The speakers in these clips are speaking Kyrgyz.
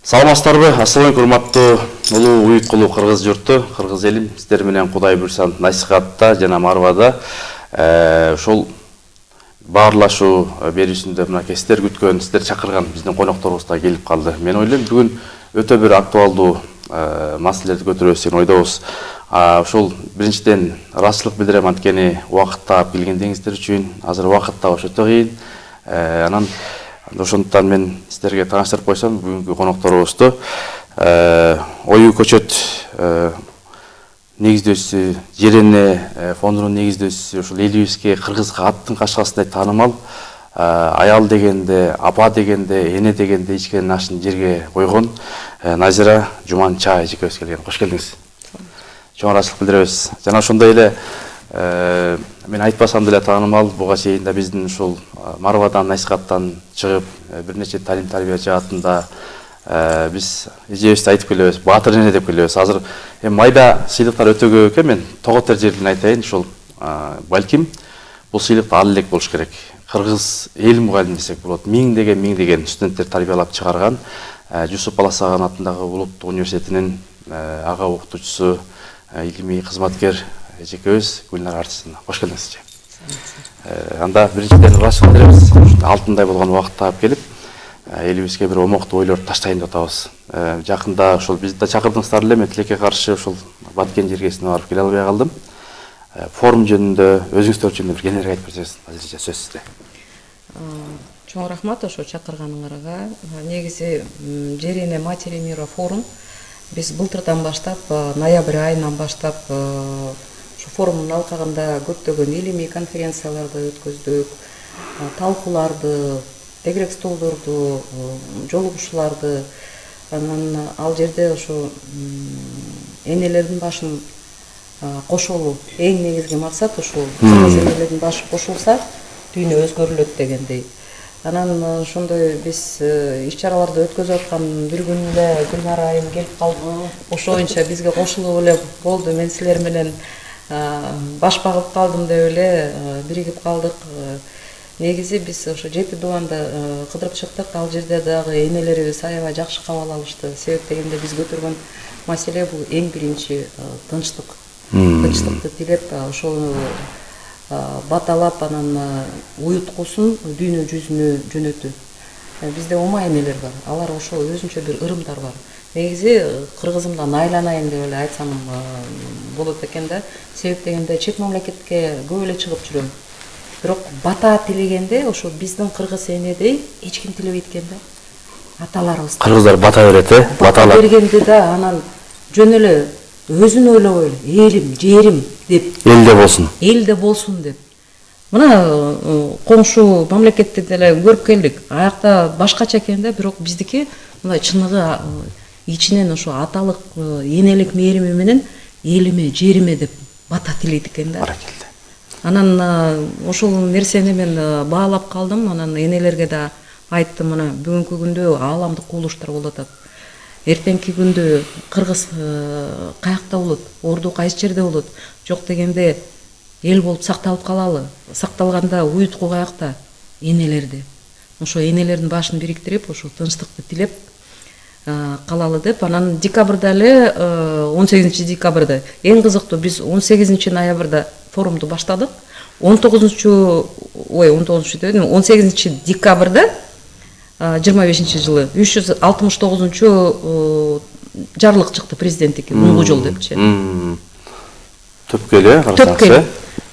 Саламатсыздарбы, ассалам урматтуу улуу уйуткулуу кыргыз журту, кыргыз элим, сиздер менен Кудай буйрса насихатта жана марвада ошол баарлашуу берүүсүндө мынакей сиздер күткөн, сиздер чакырган биздин конокторубуз да келип калды. Мен ойлойм бүгүн өтө бир актуалдуу маселелерди көтөрөбүз деген ойдобуз. Ошол биринчиден ыраазычылык билдирем, анткени убакыт таап келгендигиңиздер үчүн. Азыр убакыт таап өтө кыйын. Анан ошондуктан мен сиздерге тааныштырып койсом, бүгүнкү конокторубузду Ою көчөт негиздөөчүсү, Жерене фондунун негиздөөчүсү, ушул элибизге кыргызга аттын кашкасындай таанымал аял дегенде, апа дегенде, эне дегенде ичкен ашын жерге койгон Назира Жуманча эжекебиз келген. Кош келдиңиз. Чоң ыраазычылык билдиребиз. Жана ошондой эле мен айтпасам деле таанымал буга чейин да биздин ушул марвадан, насихаттан чыгып бир нече талим тарбия жаатында биз эжебизди айтып келебиз, баатыр эне деп келебиз. Азыр майда сыйлыктар өтө көп экен. Мен тоготер жерден айтайын, ушул балким бул сыйлык ал элек болуш керек. Кыргыз эл мугалим десек болот. Миңдеген студенттер тарбиялап чыгарган Жусуп Баласаган атындагы улуттук университетинин ага окутуучусу, илимий кызматкер эжекебиз Гүлнар Артисовна. Кош келдиңиз. Анда биринчиден ыраазычылык билдиребиз. Алтындай болгон убакыт таап келип, элибизге бир омоктуу ойлорду таштайын деп атабыз. Жакында ошол бизди да чакырдыңыздар эле, мен тилекке каршы ошол Баткен жергесине барып келе албай калдым. Форум жөнүндө, өзүңүздөр жөнүндө бир кененирээк айтып берсеңиз, азырынча сөз сизде. Чоң рахмат ошо чакырганыңарга. Негизи Жерене Матери мира форум биз былтырдан баштап, ноябрь айынан баштап ушу форумдун алкагында көптөгөн илимий конференцияларды өткөздүк, талкууларды, тегерек столдорду, жолугушууларды. Анан ал жерде ошо энелердин башын кошолуу, эң негизги максат ушул. Кыргыз энелердин башы кошулса, дүйнө өзгөрүлөт дегендей. Анан ошондой биз иш-чараларды өткөзүп аткан бир күнү эле Гүлнар айым келип калды. Ошо боюнча бизге кошулуп эле болду. Мен силер менен баш багып калдым деп эле биригип калдык. Негизи биз ошо Жети Дубанда кыдырып чыктык. Ал жерде дагы энелерибиз аябай жакшы кабыл алышты. Себеп дегенде биз көтөргөн маселе бул эң биринчи тынчтык. Тынчтыкты тилеп, ошол баталап, анан уюткусун дүйнө жүзүнө жөнөтүү. Бизде ома энелер бар. Алар ошол өзүнчө бир ырымдар бар. Негизи кыргызымдан айланайын деп эле айтсам болот экен да. Себеп дегенде чет мамлекетке көп эле чыгып жүрөм. Бирок бата тилегенде ошо биздин кыргыз энедей эч ким тилебейт экен да. Аталарыбыз. Кыргыздар бата берет, бата бергенде да анан жөн эле өзүн ойлобой эле, элим, жерим деп. Элде болсун деп. Мына коңшу мамлекетти деле көрүп келдик. Аякта башкача экен да, бирок биздики мындай чыныгы ичинен ошо аталык, энелик мээрими менен элиме, жериме деп бата тилейт экен да. Баракелде. Анан ошол нерсени мен баалап калдым. Анан энелерге да айттым, мына бүгүнкү күндө ааламдык кубулуштар болуп атат. Эртеңки күндө кыргыз каякта болот, орду кайсы жерде болот? Жок дегенде эл болуп сакталып калалы. Сакталганда уютку каякта? Энелерде. Ошо энелердин башын бириктирип, ошо тынчтыкты тилеп калалы деп. Анан декабрда эле 18 декабрда эң кызыктуу биз 18 ноябрда форумду баштадык. 18 декабрда 25 жылы 369 жарлык чыкты президенттики, унгу жол депчи. Төпкө эле карасаңыз.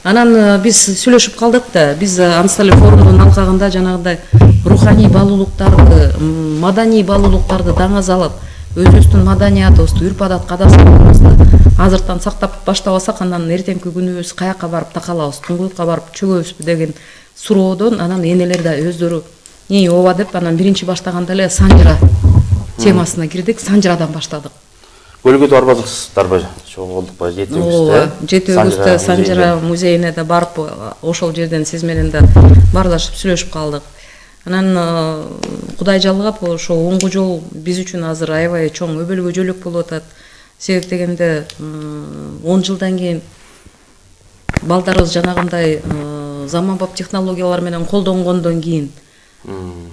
Анан биз сүйлөшүп калдык да, биз ансалы форумдун алкагында жанагындай руханий баалуулуктарды, маданий баалуулуктарды даңазалап, өзүбүздүн маданиятыбызды, үрп-адат, кадастарыбызды азыртан сактап баштабасак, анан эртеңки күнүбүз каякка барып такалабыз, туңгуютка барып чөгөбүзбү деген суроодон анан энелер да өздөрү ооба деп, анан биринчи баштаганда эле Санжыра темасына кирдик, Санжырадан баштадык. Көлгө да барбадыңыздарбы? Чогулдукпу, жетүүбүздө? Жетүүбүздө Санжыра музейине да барып, ошол жерден сиз менен да баарлашып сүйлөшүп калдык. Анан Кудай жалгап, ошо оңгу жол биз үчүн азыр аябай чоң өбөлгө жөлөк болуп атат. Себеп дегенде 10 жылдан кийин балдарыбыз жанагындай заманбап технологиялар менен колдонгондон кийин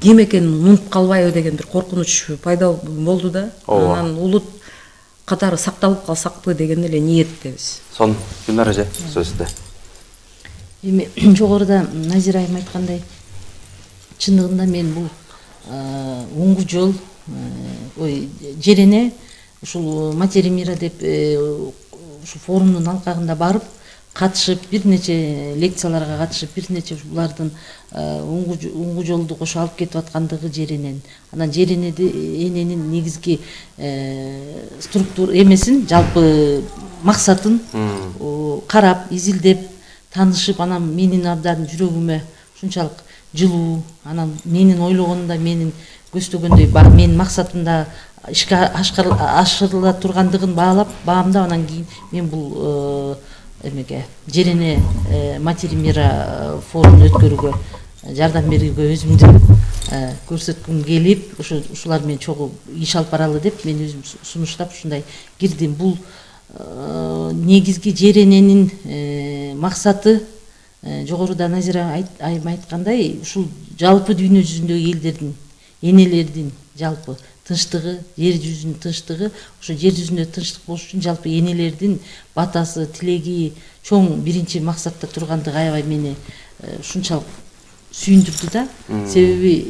ким экенин унутуп калбайбы деген бир коркунуч пайда болду да. Анан улут катары сакталып калсакпы деген эле ниеттебиз. Сон Гүлнар эже сөзүндө. Эми жогоруда Назира айым айткандай, чындыгында мен бул оңгу жол жерене ушул Материя мира деп ушу форумдун алкагында барып катышып, бир нече лекцияларга катышып, бир нече булардын оңгу жолду кошо алып кетип аткандыгы жеренен. Анан жерененин негизги структура эмесин, жалпы максатын карап, изилдеп, таанышып, анан менин абдан жүрөгүмө ушунчалык жылуу, анан менин ойлогондой, менин көздөгөндөй, менин максатымда ишке ашырыла тургандыгын баамдап, анан кийин мен бул эмеге жерене Материя мира форумун өткөрүүгө жардам берүүгө өзүмдү көрсөткүм келип, ушулар менен чогуу иш алып баралы деп мен өзүм сунуштап ушундай кирдим. Бул негизги жерененин максаты жогоруда Назира айым айткандай, ушул жалпы дүйнө жүзүндөгү элдердин, энелердин жалпы тынчтыгы, жер жүзүнүн тынчтыгы, ошо жер жүзүндө тынчтык болуш үчүн жалпы энелердин батасы, тилеги чоң биринчи максатта тургандыгы аябай мени ушунчалык сүйүндүрдү да. Себеби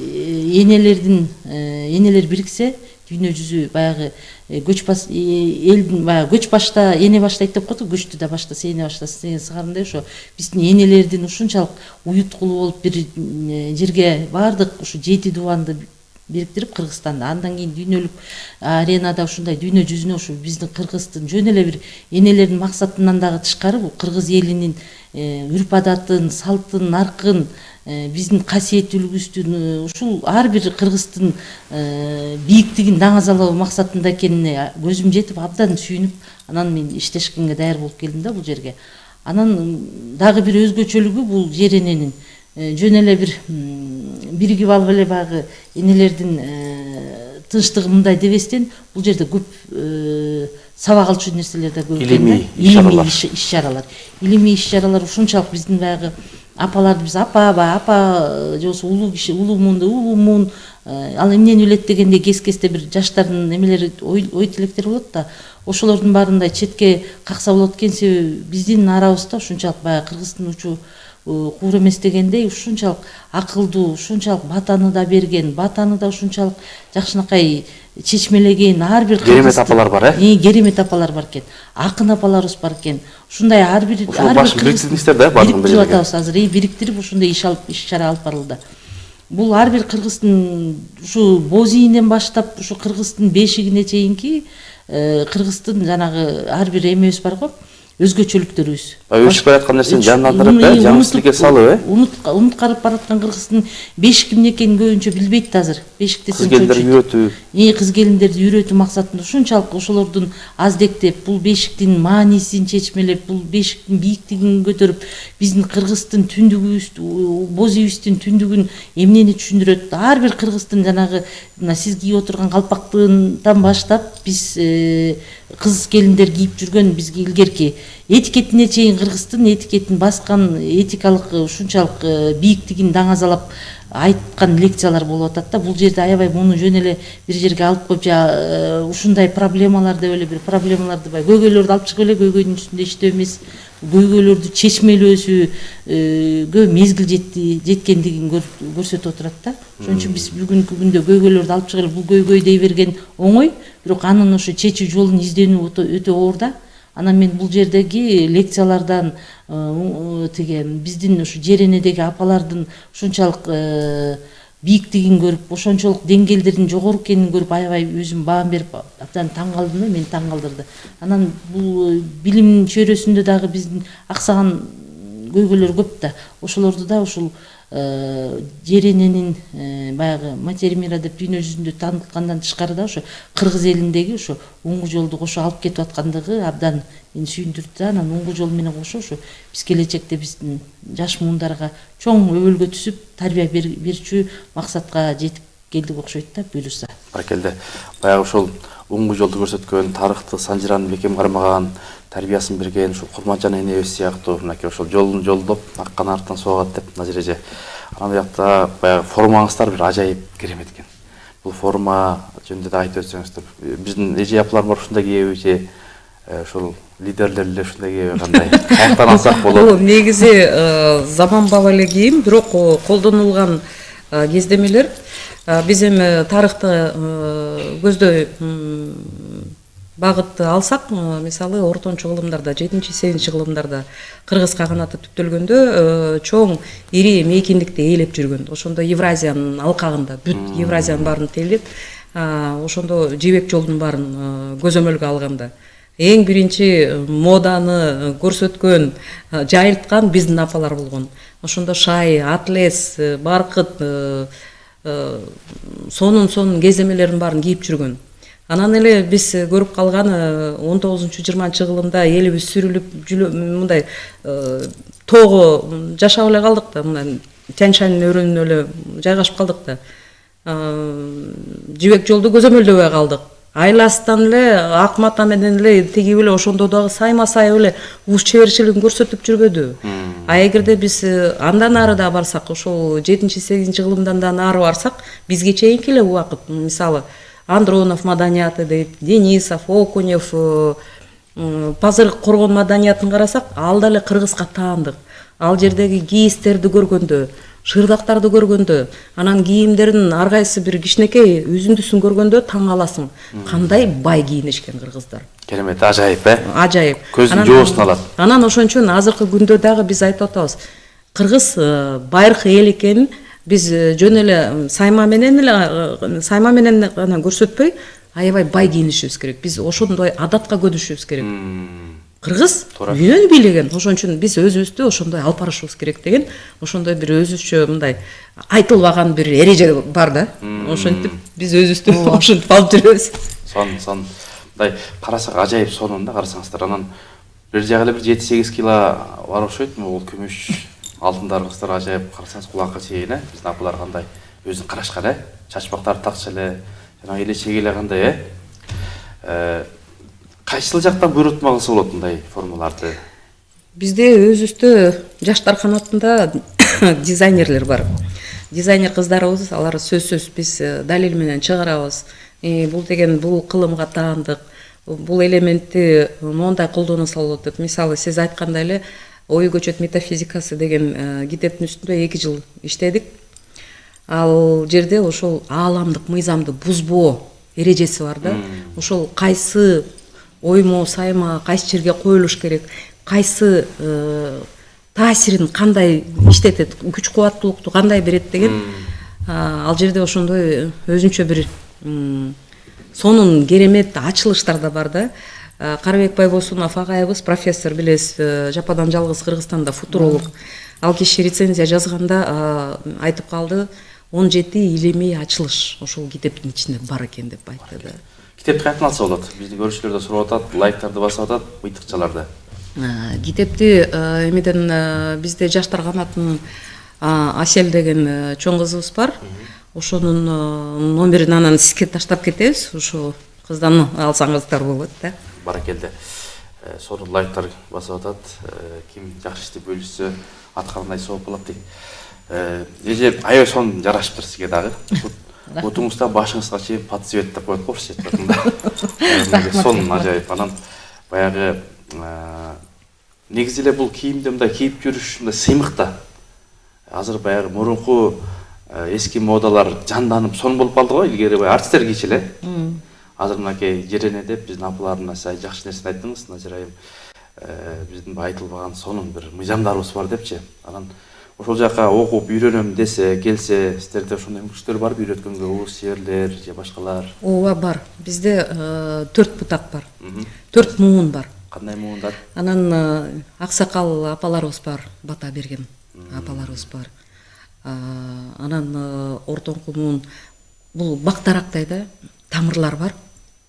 энелер бириксе, дүйнө жүзү баягы элдин баягы көч башта эне баштайт деп коет, көчтү да баштаса эне баштаса деген сыгарындай, ошо биздин энелердин ушунчалык уюткулуу болуп бир жерге бардык ушу 7 дубанды бириктирип Кыргызстанда, андан кийин дүйнөлүк аренада ушундай дүйнө жүзүнө ушу биздин Кыргыздын жөн эле бир энелердин максатынан дагы тышкары бул кыргыз элинин үрп адатын, салтын, наркын, биздин касиет үлгүсүн ушул ар бир кыргыздын бийиктигин даңазалоо максатында экенине көзүм жетип абдан сүйүнүп, анан мен иштешкенге даяр болуп келдим да бул жерге. Анан дагы бир өзгөчөлүгү бул жерененин жөн эле бир биригип алып эле баягы энелердин тынчтыгы мындай дебестен, бул жерде көп сабак алчу нерселер да көп. Илимий иш-чаралар. Илимий иш-чаралар ушунчалык биздин баягы апаларды биз апа же болбосо улуу киши, улуумун, ал эмнени билет дегенде кес-кесте бир жаштардын эмелери, ой тилектери болот да. Ошолордун баарындай четке какса болот экен, себеби биздин арабызда ушунчалык баягы кыргыздын учу куур эмес дегендей ушунчалык акылдуу, ушунчалык батаны да берген, батаны да ушунчалык жакшынакай чечмелеген ар бир керемет апалар бар, керемет апалар бар экен. Акын апаларыбыз бар экен. Ушундай ар бир бириктирдиңиздер да бардыгын бириктирип атабыз азыр, бириктирип ушундай иш-чара алып барылды. Бул ар бир кыргыздын ушу боз ийинен баштап ушу кыргыздын бешигине чейинки кыргыздын жанагы ар бир эмебиз бар го, өзгөчөлүктөрүбүз. Өчүп бараткан нерсени жандандырып, жаңы салып, унуткарып бараткан кыргыздын бешик эмне экенин көбүнчө билбейт да азыр. Бешик десем кыз-келиндерди үйрөтүү. Кыз-келиндерди үйрөтүү максатында ушунчалык ошолордун аздектеп, бул бешиктин маанисин чечмелеп, бул бешиктин бийиктигин көтөрүп, биздин кыргыздын түндүгүбүз, боз ийибиздин түндүгүн эмнени түшүндүрөт. Ар бир кыргыздын жанагы мына сиз кийип отурган калпактыдан баштап биз кыз-келиндер кийип жүргөн бизге илгерки этикетине чейин кыргыздын этикетин баскан, этикалык ушунчалык бийиктигин даңазалап айткан лекциялар болуп атат да. Бул жерде аябай муну жөн эле бир жерге алып коюп, ушундай проблемалар деп эле бир проблемаларды көйгөйлөрдү алып чыгып эле көйгөйдүн үстүндө иштөө эмес, көйгөйлөрдү чечмелөөсүгө мезгил жеткендигин көрсөтүп отурат да. Ошон үчүн биз бүгүнкү күндө көйгөйлөрдү алып чыгып бул көйгөй дей берген оңой, бирок анын ошо чечүү жолун изденүү өтө оор да. Анан мен бул жердеги лекциялардан тиге биздин ушу жеренедеги апалардын ушунчалык бийиктигин көрүп, ошончолук деңгээлдердин жогору экенин көрүп аябай өзүм баам берип абдан таң калдым да, мени таң калдырды. Анан бул билим чөйрөсүндө дагы биздин аксаган көйгөйлөр көп да. Ошолорду да ушул жерененин баягы Материя мира деп дүйнө жүзүндө таанылткандан тышкары да ошо кыргыз элиндеги ошо оңгу жолду кошо алып кетип аткандыгы абдан мени сүйүндүрдү да. Анан оңгу жол менен кошо ошо биз келечекте биздин жаш муундарга чоң өбөлгө түзүп тарбия берчү максатка жетип келдик окшойт да, буюрса. Баракелде. Баягы ошол оңгу жолду көрсөткөн, тарыхты санжыраны бекем кармаган, тарбиясын берген ушул Курманжан энебиз сыяктуу мынакей ошол жолун жолдоп аккан артынан согат деп Назира эже Анан жакта баягы формаңыздар бир ажайып керемет экен. Бул форма жөнүндө да айтып өтсөңүздөр. Биздин эже апалар бар ушундай кийеби же ошол лидерлер эле ушундай кийеби кандай? Каяктан алсак болот? Бул негизи заманбап эле кийим, бирок колдонулган кездемелер биз эми тарыхты көздөй багытты алсак, мисалы ортончу кылымдарда, 7-8 кылымдарда кыргыз каганаты түптөлгөндө чоң ири мейкиндикти ээлеп жүргөн. Ошондо Евразиянын алкагында бүт Евразиянын баарын тейлеп, ошондо жибек жолдун баарын көзөмөлгө алганда эң биринчи моданы көрсөткөн, жайылткан биздин апалар болгон. Ошондо шай, атлес, баркыт, сонун кеземелердин баарын кийип жүргөн. Анан эле биз көрүп калган 19-20 кылымда элибиз сүрүлүп мындай тоого жашап эле калдык да, мындай Тянь-Шань өрөөнүнө эле жайгашып калдык да. Жибек жолду көзөмөлдөбөй калдык. Айласынан эле ак мата менен эле тигип эле ошондо дагы сайма-сай эле уз чеберчилигин көрсөтүп жүрбөдү. А эгерде биз андан ары да барсак, ошол 7-8 кылымдан да нары барсак, бизге чейинки эле убакыт, мисалы Андронов маданияты дейт, Денисов, Окунев, Пазырык коргон маданиятын карасак, ал да эле кыргызга таандык. Ал жердеги кийистерди көргөндө, шырдактарды көргөндө, анан кийимдердин ар кайсы бир кичинекей үзүндүсүн көргөндө таң аласың. Кандай бай кийинишкен кыргыздар. Керемет, ажайып, Ажайып. Көздүн жоосун алат. Анан ошон үчүн азыркы күндө дагы биз айтып атабыз. Кыргыз байыркы эл экенин биз жөн эле сайма менен гана көрсөтпөй, аябай бай кийинишибиз керек. Биз ошондой адатка көнүшүбүз керек. Кыргыз үйүнөн бийлеген, ошон үчүн биз өзүбүздү ошондой алып барышыбыз керек деген, ошондой бир өзүчө мындай айтылбаган бир эреже бар да. Ошентип биз өзүбүздү ошентип алып жүрөбүз. Сон. Мындай карасак ажайып сонун да карасаңыздар. Анан бир жагы эле бир 7-8 кило бар окшойт. Бул күмүш алтындар кыздар ажайып карасаңыз кулакка чейин, биздин апалар кандай өзүн карашкан, чачпактарды такча эле, жана элечеги эле кандай, кайсыл жактан буйрутма кылса болот мындай формаларды? Бизде өзүбүздө жаштар канатында дизайнерлер бар. Дизайнер кыздарыбыз, алар сөзсүз биз далил менен чыгарабыз. Бул деген бул кылымга таандык, бул элементти мондай колдонуса болот деп. Мисалы сиз айткандай эле Ой көчөт метафизикасы деген китептин үстүндө 2 жыл иштедик. Ал жерде ошол ааламдык мыйзамды бузбоо эрежеси бар да. Ошол кайсы оймо, сайма кайсы жерге коюлуш керек, кайсы таасирин кандай иштетет, күч кубаттуулукту кандай берет деген. Ал жерде ошондой өзүнчө бир сонун керемет ачылыштар да бар да. Карабек Байбосунов агайыбыз профессор, билесиз, жападан жалгыз Кыргызстанда футуролог. Ал киши рецензия жазганда айтып калды, 17 илимий ачылыш ошол китептин ичинде бар экен деп айтты да. Китепти каяктан алса болот? Биздин көрүүчүлөр да сурап атат, лайктарды басып атат, быйтыкчаларды. Китепти эмеден бизде жаштар канатынын Асель деген чоң кызыбыз бар. Ошонун номерин анан сизге таштап кетебиз. Ошо кыздан алсаңыздар болот да. Баракелде. Сонун лайктар басып атат. Ким жакшы ишти бөлүшсө аткандай сооп болот дейт. Эже аябай сонун жарашыптыр сизге дагы. Бутуңузда башыңызга чейин подцвет деп коет го сетпатында. Сонун ажайып. Анан баягы негизи эле бул кийимди мындай кийип жүрүш мындай сыймык да. Азыр баягы мурунку эски модалар жанданып сонун болуп калды го, илгери баягы артисттер кийчү эле. Азыр мынакей жерене деп биздин апалардын сай жакшы нерсени айттыңыз, Назирайым. Биздин айтылбаган сонун бир мыйзамдарыбыз бар депчи. Анан ошол жака окуп үйрөнөм десе, келсе, сиздерде ошондой мүмкүнчүлөр барбы үйрөткөнгө, улус чеберлер же башкалар? Ооба бар. Бизде 4 бутак бар. 4 муун бар. Кандай муундар? Анан аксакал апаларыбыз бар, бата берген апаларыбыз бар. Анан ортоңку муун бул бактарактай да, тамырлар бар.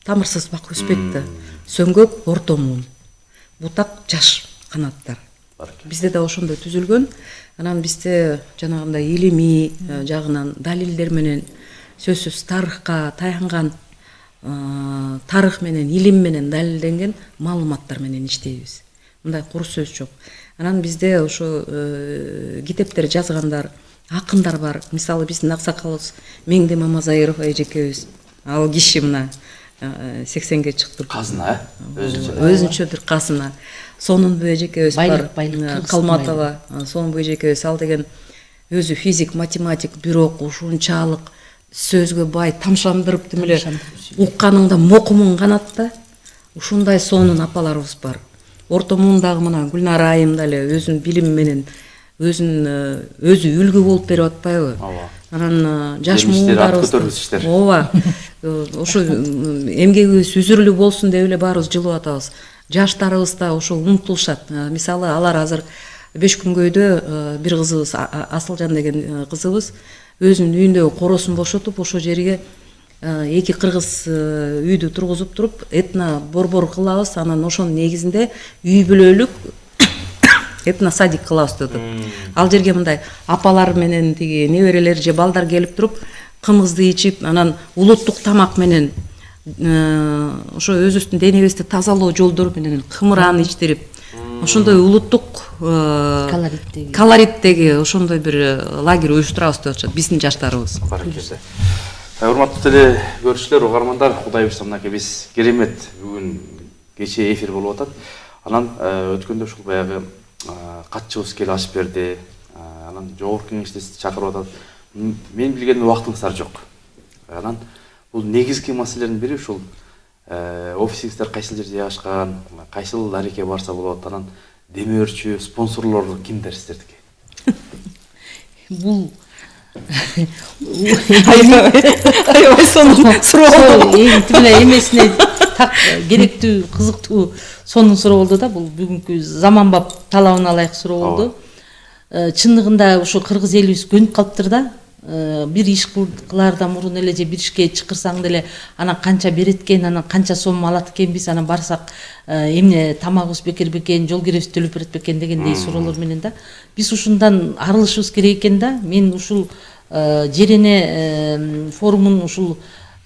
Тамырсыз бак өспөйт да. Сөңгөк орто муун. Бутак жаш канаттар. Бизде да ошондой түзүлгөн. Анан бизде жанагындай илимий жагынан далилдер менен сөзсүз тарыхка таянган, тарых менен, илим менен далилденген маалыматтар менен иштейбиз. Мындай кур сөз жок. Анан бизде ошо китептер жазгандар, акындар бар. Мисалы биздин аксакалыбыз Меңди Мамазайыров эжекебиз. Ал киши мына 80ге чыктыр. Казына, өзүнчө бир казына. Сонун эжекебиз бар. Калматова, сонун эжекебиз ал деген өзү физик, математик, бирок ушунчалык сөзгө бай, тамшандырып демеле укканыңда мокумуң канат да. Ушундай сонун апаларыбыз бар. Орто муундагы мына Гүлнара айым дале өзүнүн билими менен өзү үлгү болуп берип атпайбы? Ооба. Анан жаш муундарыбыз ооба. Ошо эмгегибиз үзүрлүү болсун деп эле баарыбыз жылып атабыз. Жаштарыбыз да ошо умтулушат. Мисалы алар азыр 5 күнгөйдө бир кызыбыз Асылжан деген кызыбыз өзүнүн үйүндөгү коросун бошотуп ошо жерге 2 кыргыз үйдү тургузуп туруп этно борбор кылабыз. Анан ошонун негизинде үй бүлөлүк этно садик кылабыз дедик. Ал жерге мындай апалар менен тиги неберелер же балдар келип туруп кымызды ичип, анан улуттук тамак менен ошо өзүбүздүн денебизди тазалоо жолдору менен кымыран ичтирип, ошондой улуттук колориттеги ошондой бир лагерь уюштурабыз деп атышат биздин жаштарыбыз. Баракелде. Урматтуу теле көрүүчүлөр, угармандар, Кудай буйрса мынакей биз керемет бүгүн кечээ эфир болуп атат. Анан өткөндө ушул баягы катчыбыз келип ачып берди. Анан жогорку кеңеште чакырып атат. Мен билген убактыңыздар жок. Анан бул негизги маселелердин бири ушул офисиңиздер кайсыл жерде жайгашкан, кайсыл дарекке барса болот. Анан демөөрчү, спонсорлор кимдер сиздердики? Бул Аябай сонун суроо. Тиле эмесине так керектүү, кызыктуу сонун суроо болду да. Бул бүгүнкү заманбап талабына ылайык суроо болду. Чындыгында ушу кыргыз элибиз көнүп калыптыр да. Бир иш кылаардан мурун эле же бир ишке чакырсаң деле анан канча берет экен, анан канча сом алат экенбиз, анан барсак эмне тамагыбыз бекер бекен, жол киребиз төлөп берет бекен дегендей суроолор менен да. Биз ушундан арылышыбыз керек экен да. Мен ушул Жерене форумун ушул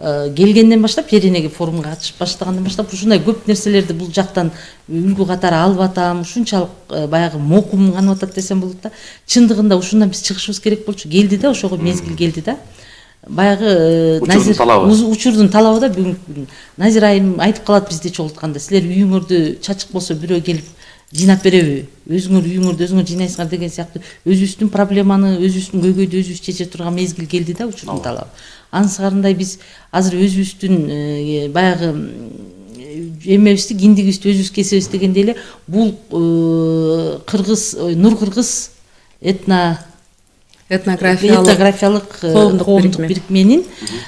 келгенден баштап, Жеренеге форумга катышып баштагандан баштап ушундай көп нерселерди бул жактан үлгү катары алып атам, ушунчалык баягы мокум канып атат десем болот да. Чындыгында ушундан биз чыгышыбыз керек болчу. Келди да, ошого мезгил келди да. Баягы учурдун талабы да бүгүн Назир айым айтып калат бизди чогултканда, силер үйүңөрдө чачык болсо бирөө келип жыйнап береби, өзүңөр үйүңөрдө өзүңөр жыйнайсыңар деген сыяктуу өзүбүздүн проблеманы, өзүбүздүн көйгөйдү өзүбүз чече турган мезгил келди да, учурдун талабы. Ансыгарындай биз азыр өзүбүздүн баягы эмебизди, киндигибизди өзүбүз кесебиз дегендей эле бул кыргыз, Нур Кыргыз этнографиялык коомдук бирикменин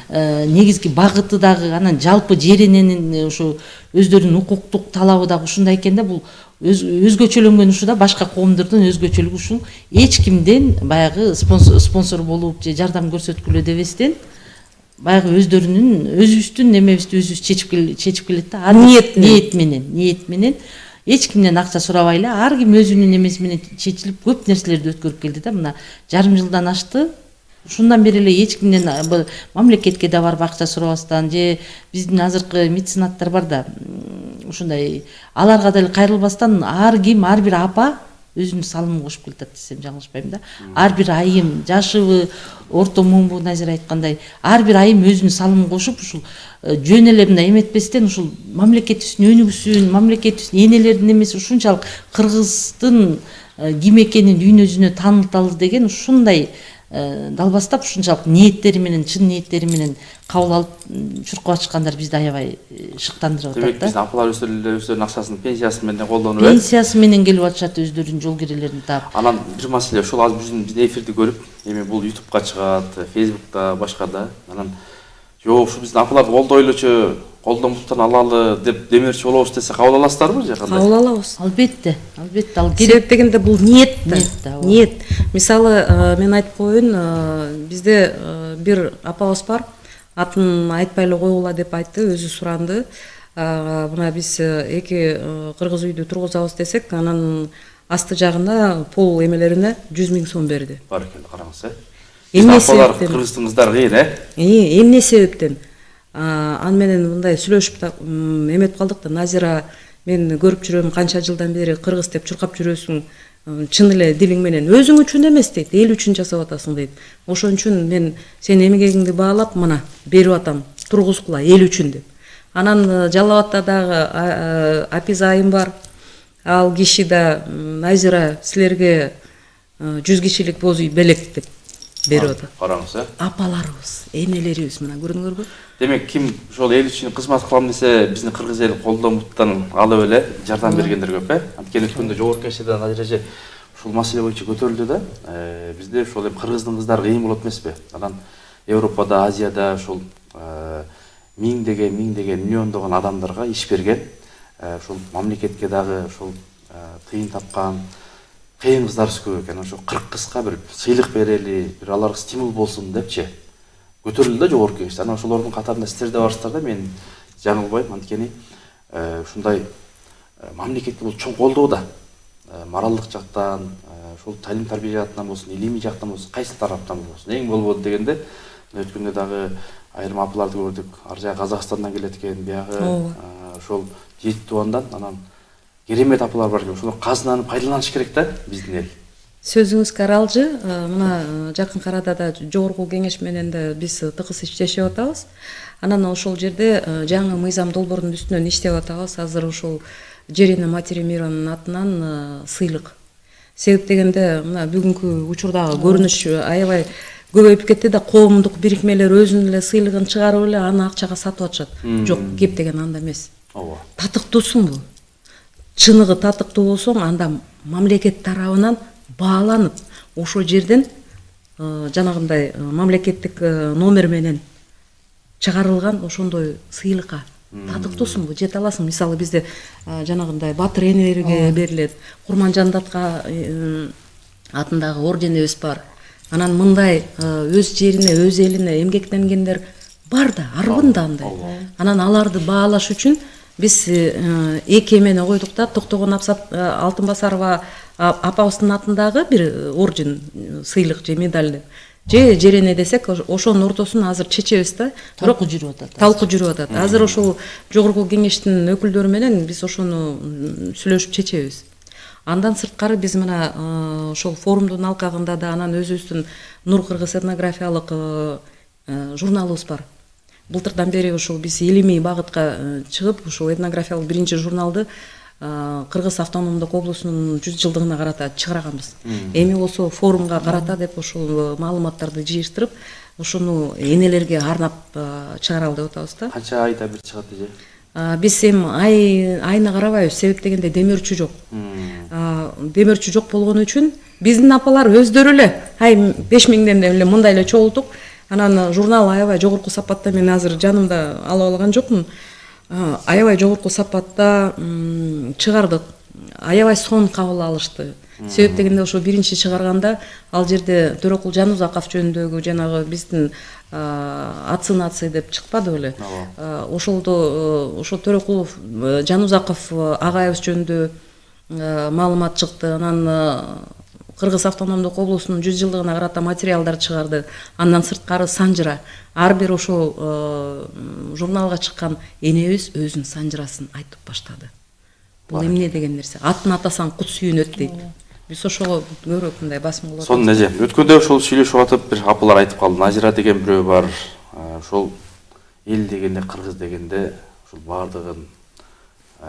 негизги багыты дагы, анан жалпы Жерененин ошо өздөрүнүн укуктук талабы дагы ушундай экен да. Бул өзгөчөлөнгөн ушу да, башка коомдордун өзгөчөлүгү ушул. Эч кимден баягы спонсор болуп же жардам көрсөткүлө дебестен баягы өзүбүздүн немебизди өзүбүз чечип келет да. Ниет менен эч кимден акча сурабай эле ар ким өзүнүн немеси менен чечилип көп нерселерди өткөрүп келди да. Мына жарым жылдан ашты. Ушундан бери эле эч кимден мамлекетке да барып акча сурабастан же биздин азыркы меценаттар бар да, ушундай аларга деле кайрылбастан ар ким, ар бир апа өзүнүн салымын кошуп келатат десем жаңылышпайм да. Ар бир айым, жашыбы, орто муунбу Назир айткандай, ар бир айым өзүнүн салымын кошуп ушул жөн эле мындай эметпестен ушул мамлекетибиздин өнүгүүсүн, мамлекетибиздин энелердин эмеси ушунчалык кыргыздын ким экенин дүйнө жүзүнө тааныталы деген ушундай далбастап ушунчалык ниеттери менен, чын ниеттери менен кабыл алып чуркап атышкандар бизди аябай шыктандырып атат да. Демек биздин апалар өздөрүнүн акчасын, пенсиясы менен колдонуп, пенсиясы менен келип атышат, өздөрүнүн жол кирелерин таап. Анан бир маселе ошол азыр биздин эфирди көрүп, эми бул YouTube'га чыгат, Facebook'та, башкада. Анан жок, ушу биздин апаларды колдойлучу, колдонуптан алалы деп демөөрчү болобуз десе кабыл аласыздарбы же кандай? Кабыл алабыз. Албетте, ал керек дегенде бул ниет. Мисалы мен айтып коеюн, бизде бир апабыз бар, атын айтпай эле койгула деп айтты, өзү суранды. Мына биз 2 кыргыз үйдү тургузабыз десек, анан асты жагында пол эмелерине 100 000 сом берди. Баракелде, караңыз, Эмне апалар кыргыздыңыздар кыйын, эмне себептен? Аны менен мындай сүйлөшүп эметип калдык да. Назира, мен көрүп жүрөм канча жылдан бери кыргыз деп чуркап жүрөсүң, чын эле дилиң менен өзүң үчүн эмес дейт, эл үчүн жасап атасың дейт. Ошон үчүн мен сенин эмгегиңди баалап мына берип атам, тургузгула эл үчүн деп. Анан Жалал Абадта дагы Апиз айым бар. Ал киши да Назира силерге 100 кишилик боз үй белек деп берип атат. Караңыз, Апаларыбыз, энелерибиз мына көрдүңөрбү? Демек ким ошол эл үчүн кызмат кылам десе, биздин кыргыз эли колдон буттан алып эле жардам бергендер көп, Анткени өткөндө жогорку кеңеште Назира эже ушул маселе боюнча көтөрүлдү да. Бизде ошол эми кыргыздын кыздары кыйын болот эмеспи? Анан Европада, Азияда ошол миңдеген, миллиондогон адамдарга иш берген, ошол мамлекетке дагы ошол тыйын тапкан кыйын кыздарыбыз көп экен. Ошо 40 кызга бир сыйлык берели, бир аларга стимул болсун депчи көтөрүлдү да жогорку кеңеште. Анан ошолордун катарында силер да барсыздар да, мен жаңылбайм. Анткени ушундай мамлекетке бул чоң колдоо да. Моралдык жактан, ошол талим тарбия жактан болсун, илимий жактан болсун, кайсы тараптан болсун. Эң болбоду дегенде өткөндө дагы айрым апаларды көрдүк. Ар жак Казакстандан келет экен, биягы ошол 7 тубандан, анан керемет апалар бар экен. Ошол казынаны пайдаланыш керек да биздин эл. Сөзүңүз каралжы. Мына жакын арада да жогорку кеңеш менен да биз тыгыз иштешип атабыз. Анан ошол жерде жаңы мыйзам долбоорунун үстүнөн иштеп атабыз. Азыр ошол Жерине матери миронун атынан сыйлык. Себеп дегенде мына бүгүнкү учурдагы көрүнүш аябай көбөйүп кетти да, коомдук бирикмелер өзүнүн эле сыйлыгын чыгарып эле аны акчага сатып атышат. Жок, кеп деген анда эмес. Ооба. Татыктуусуңбу? Чыныгы татыктуу болсоң, анда мамлекет тарабынан бааланып, ошол жерден жанагындай мамлекеттик номер менен чыгарылган ошондой сыйлыкка татыктуусуңбу, жете аласың. Мисалы бизде жанагындай батыр энелерге берилет, Курманжандатка атындагы орденибиз бар. Анан мындай өз жерине, өз элине эмгектенгендер бар да, арбын да андай. Анан аларды баалаш үчүн биз эки эмени койдук да, Токтогон Алтынбасарова апабыздын атындагы бир орден, сыйлык же медаль же Жерене десек, ошонун ортосун азыр чечебиз да. Талкуу жүрүп атат. Талкуу жүрүп атат. Азыр ошол жогорку кеңештин өкүлдөрү менен биз ошону сүйлөшүп чечебиз. Андан сырткары биз мына ошол форумдун алкагында да анан өзүбүздүн Нур Кыргыз этнографиялык журналыбыз бар. Былтырдан бери ошол биз илимий багытка чыгып, ошол этнографиялык биринчи журналды Кыргыз автономдук облусунун 100 жылдыгына карата чыгарганбыз. Эми болсо форумга карата деп ошол маалыматтарды жыйыштырып, ошону энелерге арнап чыгаралы деп атабыз да. Канча айда бир чыгат эже? Биз эми айына карабайбыз, себеп дегенде демөөрчү жок. Демөөрчү жок болгон үчүн биздин апалар өздөрү эле 5000ден эле мындай эле чогултук. Анан журнал аябай жогорку сапатта, мен азыр жанымда алып алган жокмун. Аябай жогорку сапатта чыгардык. Аябай сонун кабыл алышты. Себеп дегенде ошо биринчи чыгарганда ал жерде Төрөкул Жанузаков жөнүндөгү жанагы биздин ацы деп чыкпады беле. Ошолдо ошо Төрөкулов Жанузаков агайыбыз жөнүндө маалымат чыкты. Анан Кыргыз автономдук облусунун 100 жылдыгына карата материалдар чыгарды. Андан сырткары Санжыра. Ар бир ошол журналга чыккан энебиз өзүнүн санжырасын айтып баштады. Бул эмне деген нерсе? Атын атасаң кут сүйүнөт дейт. Биз ошого көбүрөөк мындай басым кылып атабыз. Сонун эже. Өткөндө ошол сүйлөшүп атып бир апалар айтып калды. Назира деген бирөө бар. Ошол эл дегенде, кыргыз дегенде ошол баардыгын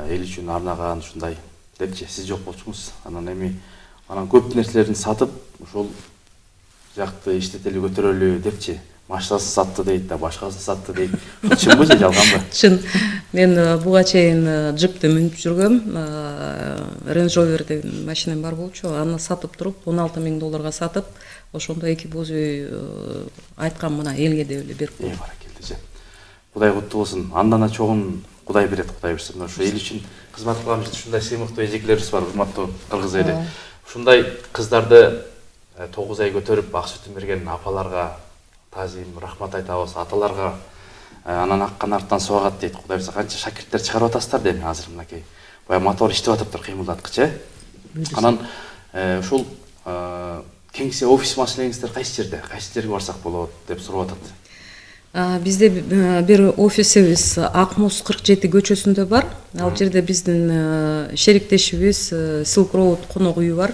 эл үчүн арнаган ушундай депчи. Сиз жок болчуңуз. Анан көп нерселерин сатып, ошол жакты иштетели көтөрөлү депчи. Машинасын сатты дейт да, башкасын сатты дейт. Чынбы же жалганбы? Чын. Мен буга чейин джипти мүнүп жүргөм. Range Rover деген машинам бар болчу. Аны сатып туруп, $16,000 сатып, ошондо эки боз үй айткан мына элге деп эле берип койдум. Баракелде же. Кудай куттуу болсун. Андан чогун Кудай берет, Кудай берсин. Ошо эл үчүн кызмат кылган ушундай сыймыктуу эжекелерибиз бар, урматтуу кыргыз эли. Ушундай кыздарды 9 ай көтөрүп ак сүтүн берген апаларга тазим, рахмат айтабыз. Аталарга анан аккан арттан суагат дейт. Кудай берсе канча шакирттер чыгарып атасыздар дейм азыр мынакей. Бая мотор иштеп атыптыр кыймылдаткычы. Анан ушул кеңсе офис маселеңиздер кайсы жерде? Кайсы жерге барсак болот деп сурап атат. Бизде бир офисибиз Акмуз 47 көчөсүндө бар. Ал жерде биздин шериктешибиз Silk Road конок үйү бар.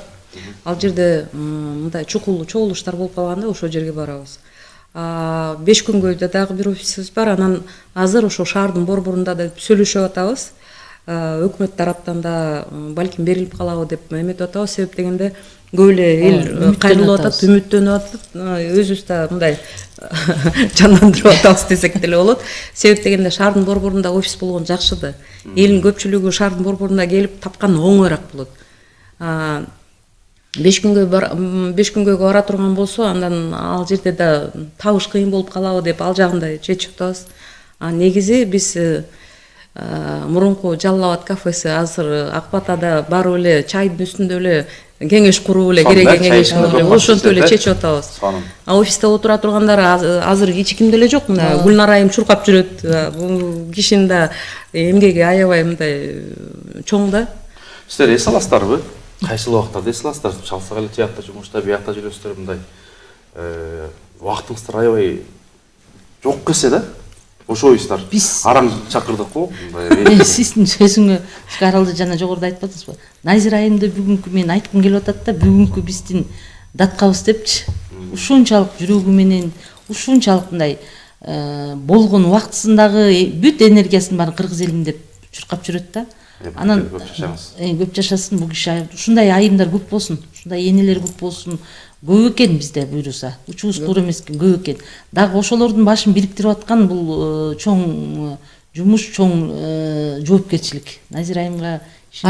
Ал жерде мындай чогулуштар болуп калганда ошол жерге барабыз. 5 күнгө дагы бир офисибиз бар. Анан азыр ошо шаардын борборунда да сүйлөшүп атабыз. Өкмөт тараптан да балким берилип калабы деп эметип атабыз. Себеп дегенде көп эле эл кайрылып атат, үмүттөнүп атат. Өзүбүз да мындай жандандырып атабыз десек деле болот. Себеп дегенде шаардын борборунда офис болгон жакшы да. Элдин көпчүлүгү шаардын борборунда келип тапкан оңоюраак болот. 5 күнгө бара турган болсо, андан ал жерде да табыш кыйын болуп калабы деп ал жагында чечип атабыз. Негизи биз мурунку Жалал Абад кафеси азыр Ак Батада барып эле чайдын үстүндө эле кеңеш куруп эле керек кеңешип эле ошентип эле чечип атабыз. Офисте отура тургандар азыр эч кимде эле жок. Мына Гүлнар айым чуркап жүрөт. Бул кишинин да эмгеги аябай мындай чоң да. Сиздер эс аласыздарбы? Кайсыл убактарда эс аласыздар? Чалсак эле тиякта жумушта, биякта жүрөсүздөр мындай. Убактыңыздар аябай жок келсе да. Ошойсуздар. Биз араң чакырдык го. Сиздин сөзүңө Аралды жана жогоруда айтып атасызбы? Назира айымды бүгүнкү мен айткым келип атат да, бүгүнкү биздин даткабыз депчи. Ушунчалык жүрөгү менен, ушунчалык мындай болгон убактысындагы бүт энергиясын баарын кыргыз элим деп чуркап жүрөт да. Анан көп жашасын бул киши. Ушундай айымдар көп болсун, ушундай энелер көп болсун. Көп экен бизде буйруса. Учубуз туура эмес экен, көп экен. Дагы ошолордун башын бириктирип аткан бул чоң жумуш, чоң жоопкерчилик. Назира айымга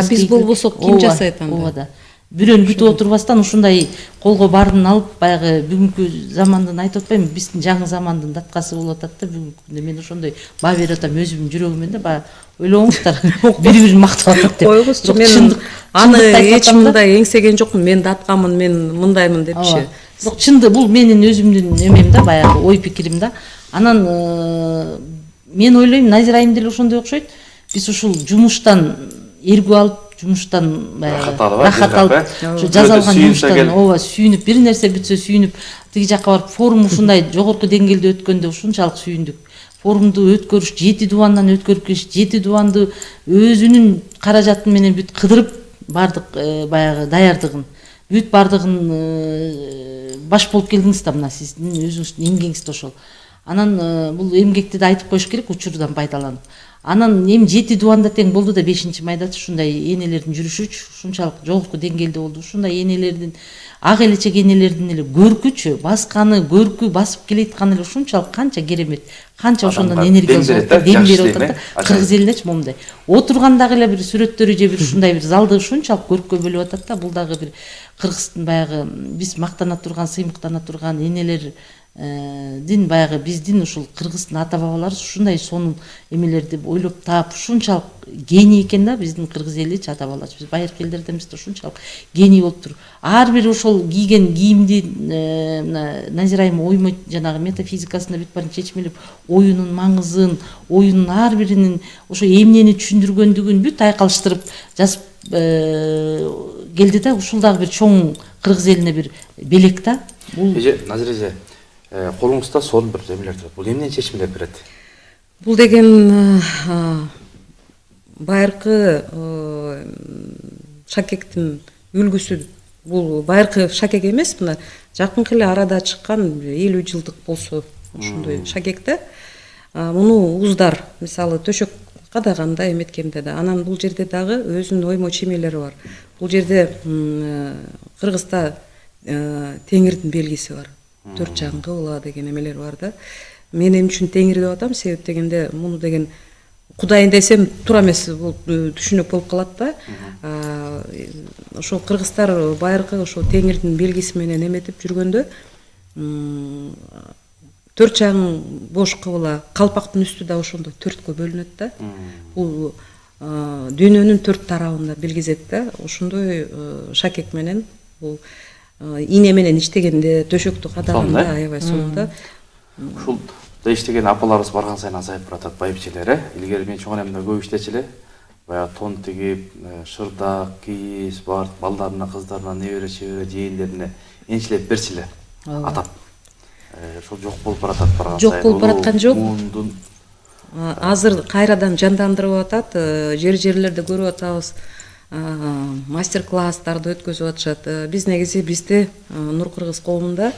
биз болбосок ким жасайт анда? Ооба да. Бирөөнү күтүп отурбастан ушундай колго баарын алып, баягы бүгүнкү замандын айтып атпаймынбы, биздин жаңы замандын даткасы болуп атат да бүгүнкү күндө. Мен ошондой баа берип атам өзүмдүн жүрөгүмөн да, баягы ойлоңуздар. Бири-бирин мактап атат деп. Койгузчу, мен аны эч мындай эңсеген жокмун. Мен даткамын, мен мындаймын депчи. Бирок чынды бул менин өзүмдүн эмем да, баягы ой пикирим да. Анан мен ойлойм, Назира айым деле ошондой окшойт. Биз ушул жумуштан эргүү алып, жумуштан рахат алып, жазалган жумуштан ооба сүйүнүп, бир нерсе бүтсө сүйүнүп, тиги жакка барып форум ушундай жогорку деңгээлде өткөндө ушунчалык сүйүндүк. Форумду өткөрүш, 7 дубандан өткөрүп келиш, 7 дубанды өзүнүн каражаты менен бүт кыдырып бардык, баягы даярдыгын, бүт бардыгын баш болуп келдиңиз да, мына сиздин өзүңүздүн эмгегиңиз да ошол. Анан бул эмгекти да айтып коюш керек, учурдан пайдаланып. Анан эми 7 дубанда тең болду да 5-майдачы ушундай энелердин жүрүшүчү ушунчалык жогорку деңгээлде болду. Ушундай энелердин, ак элечек энелердин эле көркүчү, басканы, көркү басып келетканы эле ушунчалык канча керемет, канча ошондон энергия алып, дем берип атат да. Кыргыз элинечи момундай. Отургандагы эле бир сүрөттөрү же бир ушундай бир залды ушунчалык көрккө бөлүп атат да. Бул дагы бир кыргыздын баягы биз мактана турган, сыймыктана турган энелер дин баягы биздин ушул кыргыздын ата бабаларыбыз ушундай сонун эмелерди ойлоп таап ушунчалык гений экен да биздин кыргыз эличи ата бабаларыбыз. Биз байыркы элдерден эмес да ушунчалык гений болуптур. Ар бир ошол кийген кийимди Назира айым оймой жанагы метафизикасында бүт баарын чечмелеп, оюнун маңызын, оюнун ар биринин ошо эмнени түшүндүргөндүгүн бүт айкалыштырып жазып келди да. Ушул дагы бир чоң кыргыз элине бир белек да. Бул Назира эже, колуңузда сонун бир эмелер турат. Бул эмнени чечмелеп берет? Бул деген байыркы шакектин үлгүсү. Бул байыркы шакек эмес, мына жакынкы эле арада чыккан 50 жылдык болсо ошондой шакек да. Муну уздар, мисалы төшөк кадаганда эметкенде да. Анан бул жерде дагы өзүнүн оймой чемелери бар. Бул жерде Кыргызда теңирдин белгиси бар. 4 жагын кыбыла деген эмелер бар да. Мен эми үчүн теңир деп атам, себеп дегенде муну деген Кудайын десем туура эмес, бул түшүнүк болуп калат да. Ошо кыргыздар байыркы ошо теңирдин белгиси менен эметип жүргөндө 4 жагын бош кыбыла, калпактын үстү да ошондо 4кө бөлүнөт да. Бул дүйнөнүн 4 тарабында белгизет да. Ошондой шакек менен бул ине менен иштегенде, төшөктү кадаганда аябай сонун да. Ушул да иштеген апаларыбыз барган сайын азайып баратат, байбичелер. Илгери мен чоң энемде көп иштечи эле. Баягы тон тигип, шырдак, кийиз, балдарына, кыздарына, небере, чебере, жээндерине энчилеп берчи эле атап. Ошол жок болуп баратат барган сайын. Жок болуп бараткан жок. Азыр кайрадан жандандырып атат, жерлерде көрүп атабыз. мастер класстарды өткөзүп атышат. Биз негизи бизде Нур Кыргыз коомунда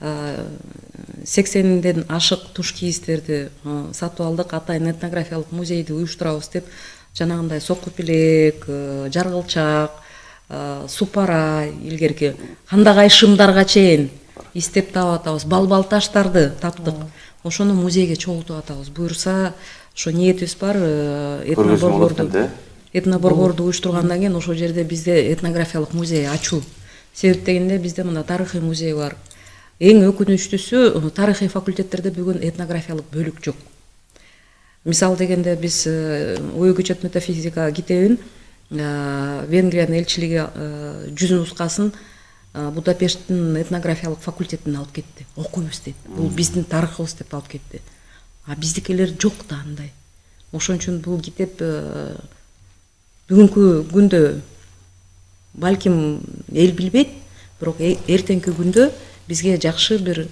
80ден ашык туш кийиздерди сатып алдык. Атайын этнографиялык музейди уюштурабыз деп жанагындай соку пилек, жаргылчак, супара, илгерки кандагай шымдарга чейин издеп таап атабыз. Балбал таштарды таптык. Ошону музейге чогултуп атабыз. Буюрса, ошо ниетибиз бар. Этноборборду уюштургандан кийин ошол жерде бизде этнографиялык музей ачуу. Себеп дегенде бизде мына тарыхый музей бар. Эң өкүнүчтүүсү, тарыхый факультеттерде бүгүн этнографиялык бөлүк жок. Мисал дегенде биз ой көчөт метафизика китебин Венгриянын элчилиги 100 нускасын Будапешттин этнографиялык факультетине алып кетти. Окуйбуз дейт. Бул биздин тарыхыбыз деп алып кетти. А биздикилер жок да андай. Ошон үчүн бул китеп бүгүнкү күндө балким эл билбейт, бирок эртеңки күндө бизге жакшы бир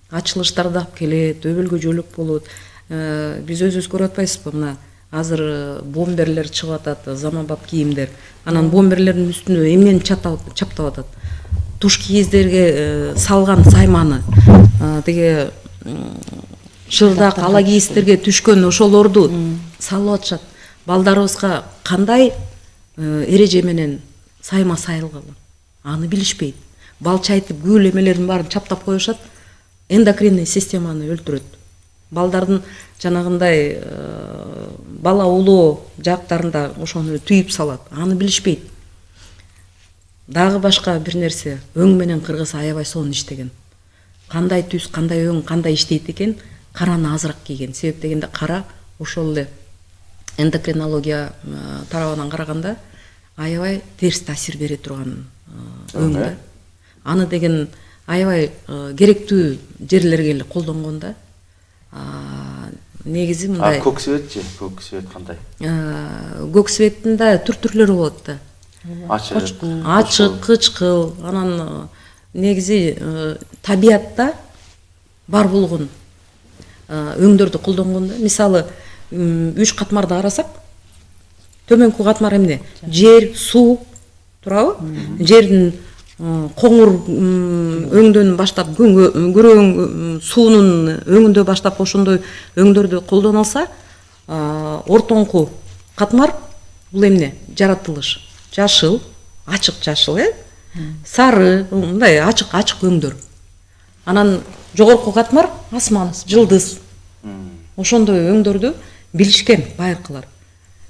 ачылыштарды алып келет, өбөлгө жөлөк болот. Биз өзүбүз көрүп атпайсызбы, мына азыр бомберлер чыгып атат, заманбап кийимдер. Анан бомберлердин үстүнө эмнени чаптап атат? Туш кийиздерге салган сайманы, тиги шырдак ала кийиздерге түшкөн ошолорду салып атышат. Балдарыбызга кандай эреже менен сайма сайылган? Аны билишпейт. Балча айтып гүл эмелердин баарын чаптап коюшат. Эндокринный системаны өлтүрөт. Балдардын жанагындай бала улоо жактарында ошону түйүп салат. Аны билишпейт. Дагы башка бир нерсе, өң менен кыргыз аябай сонун иштеген. Кандай түс, кандай өң, кандай иштейт экен, караны азыраак кийген. Себеп дегенде кара ошол эле эндокринология тарабынан караганда аябай терс таасир бере турган өң да. Аны деген аябай керектүү жерлерге эле колдонгон да. Негизи мындай. Көк светчи, көк свет кандай? Көк светтин да түрлөрү болот да. Ачык, кычкыл, анан негизи табиятта бар болгон өңдөрдү колдонгон да. Мисалы, 3 катмарды карасак, төмөнкү катмар эмне? Жер, суу, турабы? Жердин коңур өңдөн баштап көрөң суунун өңүндө баштап ошондой өңдөрдү колдонулса, ортоңку катмар бул эмне? Жаратылыш. Жашыл, ачык жашыл, сары, мындай ачык өңдөр. Анан жогорку катмар асман, жылдыз. Ошондой өңдөрдү билишкен байыркылар.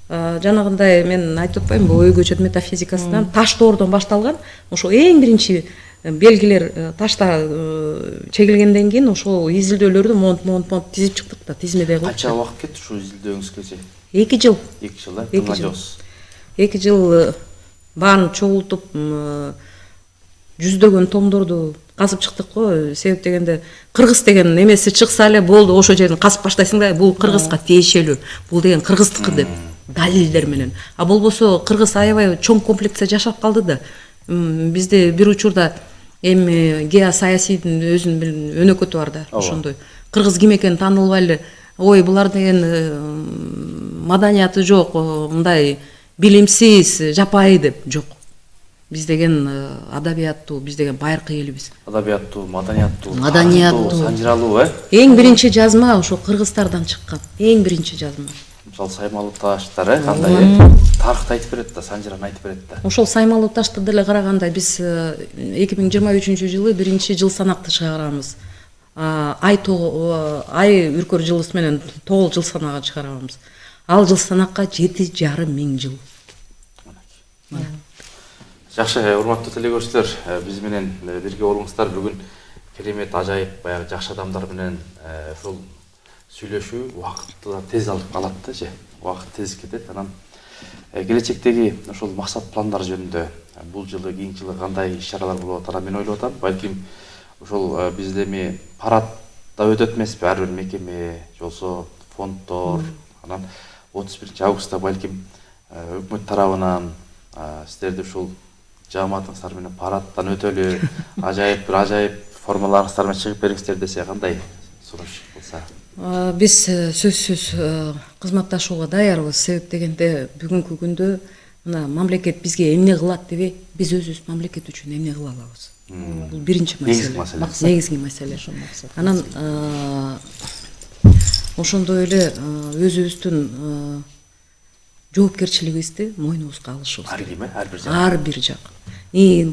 Жанагындай мен айтып атпаймынбы, ой көчөт метафизикасынан таш тоордон башталган. Ошо эң биринчи белгилер ташта чегилгенден кийин ошол изилдөөлөрдү монт тизип чыктык да, тизмеде коюп. Канча убакыт кетти ушу изилдөөңүзгө? 2 жыл. 2 жыл, тыңга жоос. 2 жыл баарын чогултуп, жүздөгөн томдорду казып чыктык го. Себеп дегенде кыргыз деген эмеси чыкса эле болду, ошо жерин казып баштайсың да, бул кыргызга тиешелүү, бул деген кыргыздыкы деп далилдер менен. А болбосо кыргыз аябай чоң комплексте жашап калды да. Бизде бир учурда эми геосаясийдин өзүнүн бир өнөкөтү бар да, ошондой. Кыргыз ким экени таанылбай эле, ой булар деген маданияты жок, мындай билимсиз, жапайы деп жок. Биз деген адабияттуу, биз деген байыркы элбиз. Адабияттуу, маданияттуу, санжыралуу, Эң биринчи жазма ошо кыргыздардан чыккан. Эң биринчи жазма. Мисалы Саймалуу таштар, кандай тарыхты айтып берет да, санжыраны айтып берет да. Ошол Саймалуу ташты деле караганда биз 2023-жылы биринчи жыл санакты чыгарабыз. Ай үркөр жылыбыз менен 9 жыл санага чыгарабыз. Ал жыл санакка 7,5 миң жыл. Жакшы, урматтуу телекөрүүчүлөр, биз менен бирге болуңуздар. Бүгүн керемет, ажайып, баягы жакшы адамдар менен ушул сүйлөшүү убакытты да тез алып калат да, убакыт тез кетет. Анан келечектеги ошол максат пландар жөнүндө бул жылы, кийинки жылы кандай иш-чаралар болот, анан мен ойлоп атам, балким ошол бизде эми парадда өтөт эмеспи, ар бир мекеме, жолсо фонддор, анан 31-августта балким өкмөт тарабынан сиздерди ушул жааматыңыздар менен парадтан өтөлү, ажайып формаларыңыздар менен чыгып бериңиздер десе кандай сунуш болса? Биз сөзсүз кызматташууга даярбыз. Себеп дегенде бүгүнкү күндө мына мамлекет бизге эмне кылат дебей, биз өзүбүз мамлекет үчүн эмне кыла алабыз. Бул биринчи маселе. Негизги маселе. Анан ошондой эле өзүбүздүн жоопкерчилигибизди мойнубузга алышыбыз керек. Ар бир жак.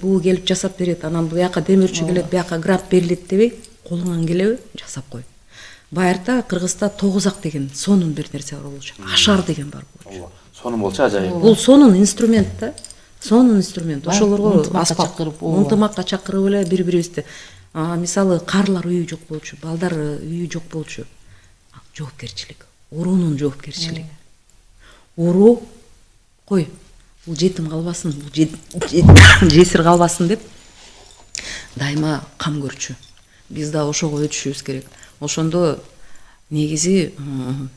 Бул келип жасап берет, анан буяка демөөрчү келет, буяка грант берилет дебей, колуңан келеби жасап кой. Байырта Кыргызда тогузак деген сонун бир нерсе бар болчу. Ашар деген бар болчу. Сонун болчу, ажайып. Бул сонун инструмент да. Сонун инструмент. Ошолорго ынтымакка чакырып эле бири-бирибизди. Мисалы карлар үйү жок болчу, балдар үйү жок болчу. Жоопкерчилик, уруунун жоопкерчилиги. Уруу кой, бул жетим калбасын, бул жесир калбасын деп дайыма кам көрчү. Биз да ошого өтүшүбүз керек. Ошондо негизи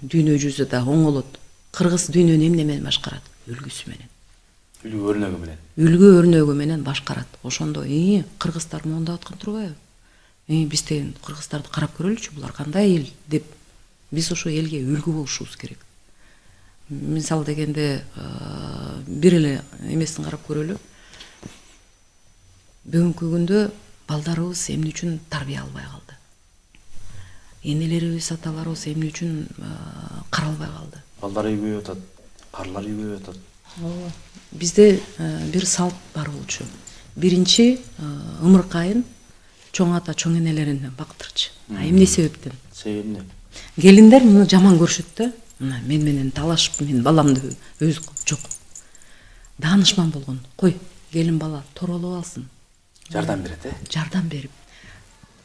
дүйнө жүзү да оңолот. Кыргыз дүйнөнү эмне менен башкарат? Үлгүсү менен. Үлгү өрнөгү менен. Үлгү өрнөгү менен башкарат. Ошондо кыргыздар мондап аткан турбайбы? Биз деген кыргыздарды карап көрөлүчү, булар кандай эл деп. Биз ошо элге үлгү болушубуз керек. Мисал дегенде бир эле эмесин карап көрөлү. Бүгүнкү күндө балдарыбыз эмне үчүн тарбия албай калды? Энелерибиз, аталарыбыз эмне үчүн каралбай калды? Балдар үйгө атат, карлар үйгө атат. Бизде бир салт бар болчу. Биринчи ымыркайын чоң ата, чоң энелерин бактырчы. Эмне себептен? Себеби эмне? Келиндер муну жаман көрүшөт да. Мен менен талашып, мен баламды өз жок. Даанышман болгон. Кой, келин бала торолуп алсын. Жардам берет, Жардам берип.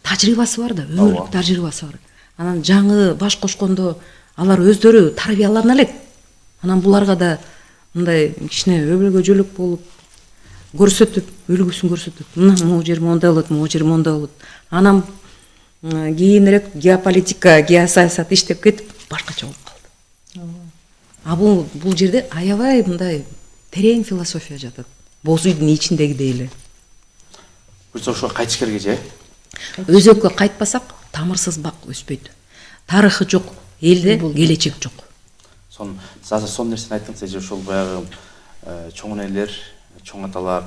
Тажрыйбасы бар да, өмүрлүк тажрыйбасы бар. Анан жаңы баш кошкондо алар өздөрү тарбиялана элек. Анан буларга да мындай кичине өбөлгөжөлүк болуп, көрсөтүп, үлгүсүн көрсөтүп, могу жер мондай болот, могу жер мондай болот. Анан кийинирээк геополитика, геосаясат иштеп кетип, башкача болуп калды. Бул жерде аябай мындай терең философия жатат. Боз үйдүн ичиндегидей эле. Бул ошо кайтыш керек же? Өзөккө кайтпасак, тамырсыз бак өспөйт. Тарыхы жок, элде келечек жок. Сон нерсени айттыңыз, эже ошол баягы чоң энелер, чоң аталар,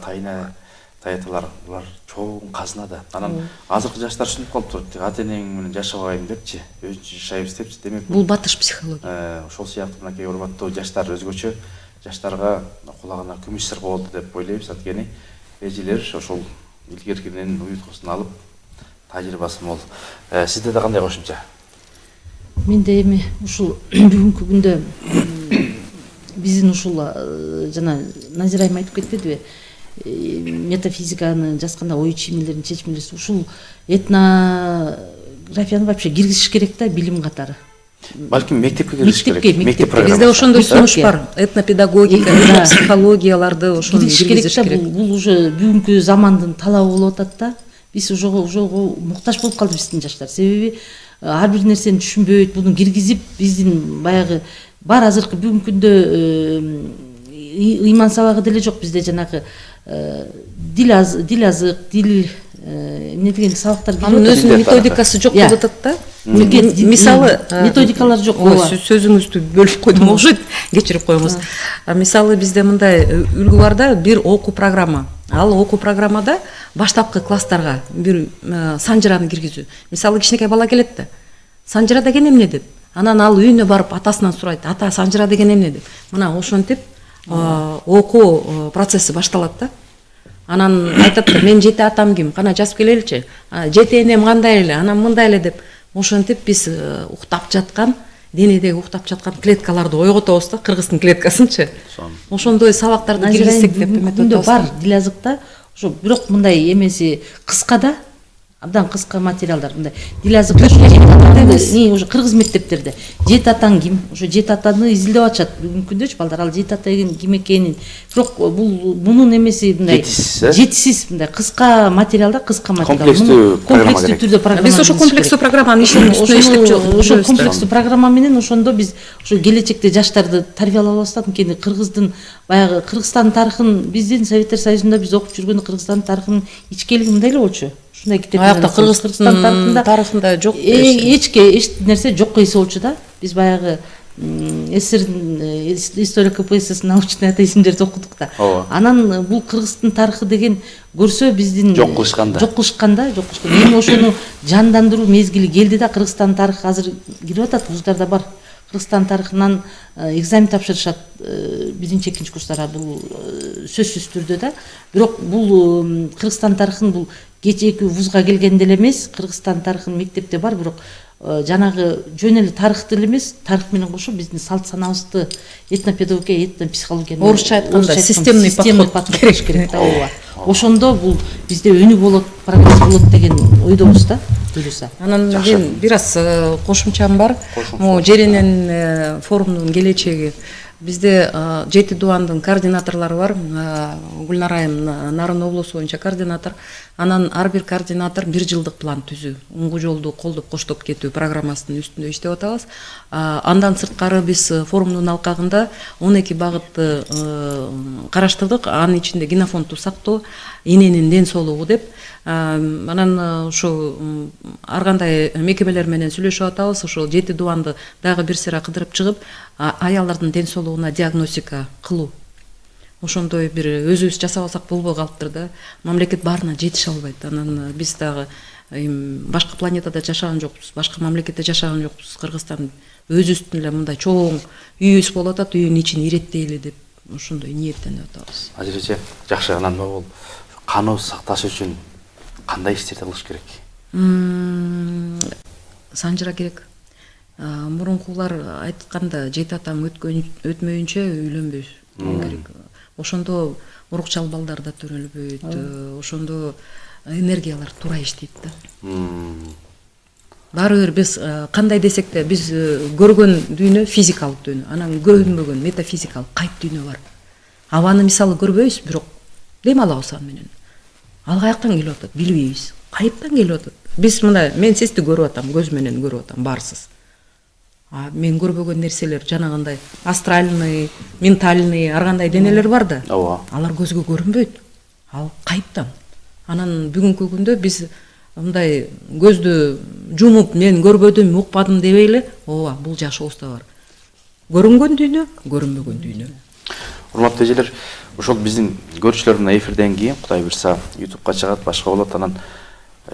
таяталар, булар чоң казына да. Анан азыркы жаштар түшүнүп калыптыр. Ата энең менен жашабайм депчи, өзүнчө жашайбыз депчи. Демек бул батыш психология. Ошол сыяктуу мынакей урматтуу жаштар өзгөчө жаштарга кулагына күмүш сыр болду деп ойлойбуз. Анткени эжелер ошол илгеркинин уюткусун алып, тажрыйбасы мол. Сизде да кандай кошумча? Менде эми ушул бүгүнкү күндө биздин ушул жана Назира айым айтып кетпедиби? Метафизиканы жазганда ой чийимлерин чечмелери ушул этнографияны вообще киргизиш керек да, билим катары. Балким мектепке киргизиш керек. Мектеп программасы. Бизде ошондой сунуш бар. Этнопедагогика, психологияларды ошону киргизиш керек. Бул уже бүгүнкү замандын талабы болуп атат да. Биз ошого муктаж болуп калды биздин жаштар. Себеби ар бир нерсени түшүнбөйт, буну киргизип биздин баягы бар азыркы бүгүнкү күндө ыйман сабагы деле жок bizde жанагы дил азык, дил эмне деген сабактар кирип анын өзүнүн методикасы жок деп атат да. Мисалы методикалар жок. Сөзүңүздү бөлүп койдум окшойт, кечирип коюңуз. Мисалы бизде мындай үлгү бар да, бир окуу программа. Ал окуу программада баштапкы класстарга бир санжыраны киргизүү. Мисалы кичинекей бала келет да. Санжыра деген эмне деп. Анан ал үйүнө барып атасынан сурайт. Ата, санжыра деген эмне деп. Мына ошентип окуу процесси башталат да. Анан айтат да, мен жети атам ким, кана жазып келеличи. Жети энем кандай эле, анан мындай эле деп. Ошентип биз уктап жаткан, денедеги уктап жаткан клеткаларды ойготобуз да, кыргыздын клеткасынчы. Ошондой сабактарды киргизсек деп үмүттөнөбүз. Бар дил азыкта, ошо бирок мындай эмеси кыска да, абдан кыска материалдар мындай. Дил азыкта уже кыргыз мектептерде жети атаң ким, ошо жети атаны изилдеп атышат бүгүнкү күндөчү балдар, ал жети ата ким экенин. Бирок бул мунун эмеси мындай жетисиз мындай кыска материалда, кыска материал. Комплекстүү түрдө программа. Биз ошо комплекстүү программаны иштеп жок. Ошо комплекстүү программа менен ошондо биз ошо келечекте жаштарды тарбиялап алабыз. Анткени Кыргыздын баягы Кыргызстандын тарыхын биздин Советтер Союзунда биз окуп жүргөндө Кыргызстандын тарыхынын ичкелиги мындай эле болчу. ушундай китеп аякта Кыргызстан тарыхында жок эч нерсе жокко эс болчу да. Биз баягы СССРдин историко-поэтический научный атеизмдерди окудук да. Анан бул Кыргыздын тарыхы деген көрсө биздин жок кылышкан да. Эми ошону жандандыруу мезгили келди да. Кыргызстан тарыхы азыр кирип атат, вуздарда бар. Кыргызстан тарыхынан экзамен тапшырышат биринчи экинчи курстарга, бул сөзсүз түрдө да. Бирок бул Кыргызстан тарыхын бул кечээки вузга келгенде эле эмес, Кыргызстан тарыхын мектепте бар, бирок жанагы жөн эле тарыхты эле эмес, тарых менен кошо биздин салт санаабызды, этнопедагогия, этнопсихологияны, орусча айтканда системный подход керек да. Ооба. Ошондо бул бизде өнү болот, прогресс болот деген ойдобуз да. Анан мен бир аз кошумчам бар. Могу Жеренен форумдун келечеги. Bizde 7 Duandın koordinatorları var. Gülnar Ayım Nарын облусу боюнча координатор. Анан ар бир координатор 1 жылдык план түзүү. Уңгу жолду колдоп коштоп кетүү программасынын үстүндө иштеп атабыз. Андан сырткары биз форумдун алкагында 12 багытты караштырдык. Анын ичинде генофондду сактоо, эненин ден соолугу деп. Анан ушу ар кандай мекемелер менен сүйлөшүп атабыз. Ошол 7 Дуанды дагы бир сыйра кыдырып чыгып, аялдардын ден соолугуна диагностика кылуу. Ошондой бир өзүбүз жасабасак болбой калыптыр да. Мамлекет баарына жетише албайт. Анан биз дагы башка планетада жашаган жокпуз, башка мамлекетте жашаган жокпуз. Кыргызстан өзүбүздүн эле мындай чоң үйүбүз болуп атат, үйүнүн ичин иреттейли деп ошондой ниеттенип атабыз. Ажырече жакшы анан бул кануу сакташ үчүн кандай иштерди кылыш керек? Санжыра керек. Мурункулар айтканда жети атаң өтмөйүнчө үйлөнбөй керек. Ошондо урукчал балдар да төрөлбөйт. Ошондо энергиялар туура иштейт да. Баары бир биз кандай десек да биз көргөн дүйнө физикалык дүйнө, анан көрүнбөгөн метафизикалык кайт дүйнө бар. Абаны мисалы көрбөйбүз, бирок дем алабыз аны менен. Ал каяктан келип атат билбейбиз. Кайыптан келип атат. Биз мына мен сизди көрүп атам, көз менен көрүп атам, барсыз. Мен көрбөгөн нерселер жанагындай астральный, ментальный, ар кандай денелер бар да. Алар көзгө көрүнбөйт. Ал кайыптан. Анан бүгүнкү күндө биз мындай көздү жумуп мен көрбөдүм, укпадым дебей эле, ооба, бул жашообузда бар. Көрүнгөн дүйнө, көрүнбөгөн дүйнө. Урматтуу эжелер, ошол биздин көрүүчүлөр мына эфирден кийин Кудай буйрса YouTubeга чыгат, башка болот. Анан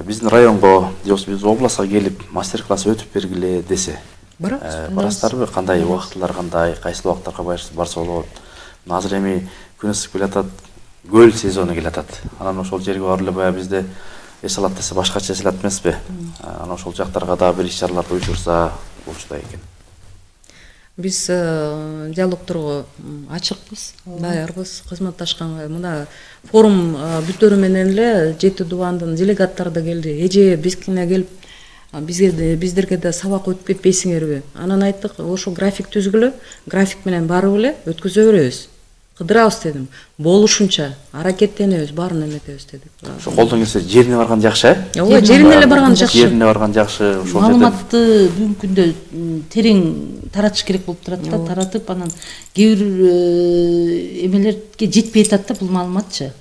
биздин районго, биз областка келип мастер-класс өтүп бергиле десе, барасыздарбы? Кандай убактылар, кандай, кайсы убакыттарга барса болот? Азыр эми күн ысык келе атат, көл сезону келе атат. Анан ошол жерге барып эле баягы бизде эс алат десе башкача эс алат эмеспи? Анан ошол жактарга дагы бир иш-чаралар уюштурса болчудай экен. Биз диалогторго ачыкпыз, даярбыз кызматташканга. Мына форум бүтөрү менен эле 7 Дуандын делегаттары да келди. Эже бизкине келип биздерге да сабак өтүп кетпейсиңерби? Анан айттык, ошо график түзгүлө, график менен барып эле өткөзө беребиз. Кыдырабыз дедим. Болушунча аракеттенебиз, баарын эметебиз дедик. Ошо колдон келсе жерине барган жакшы, Ооба, жерине эле барган жакшы. Жерине барган жакшы. Ошол жерде маалыматты бүгүнкү күндө терең таратыш керек болуп турат да, таратып анан кээ бир эмелерге жетпей атат да бул маалыматчы.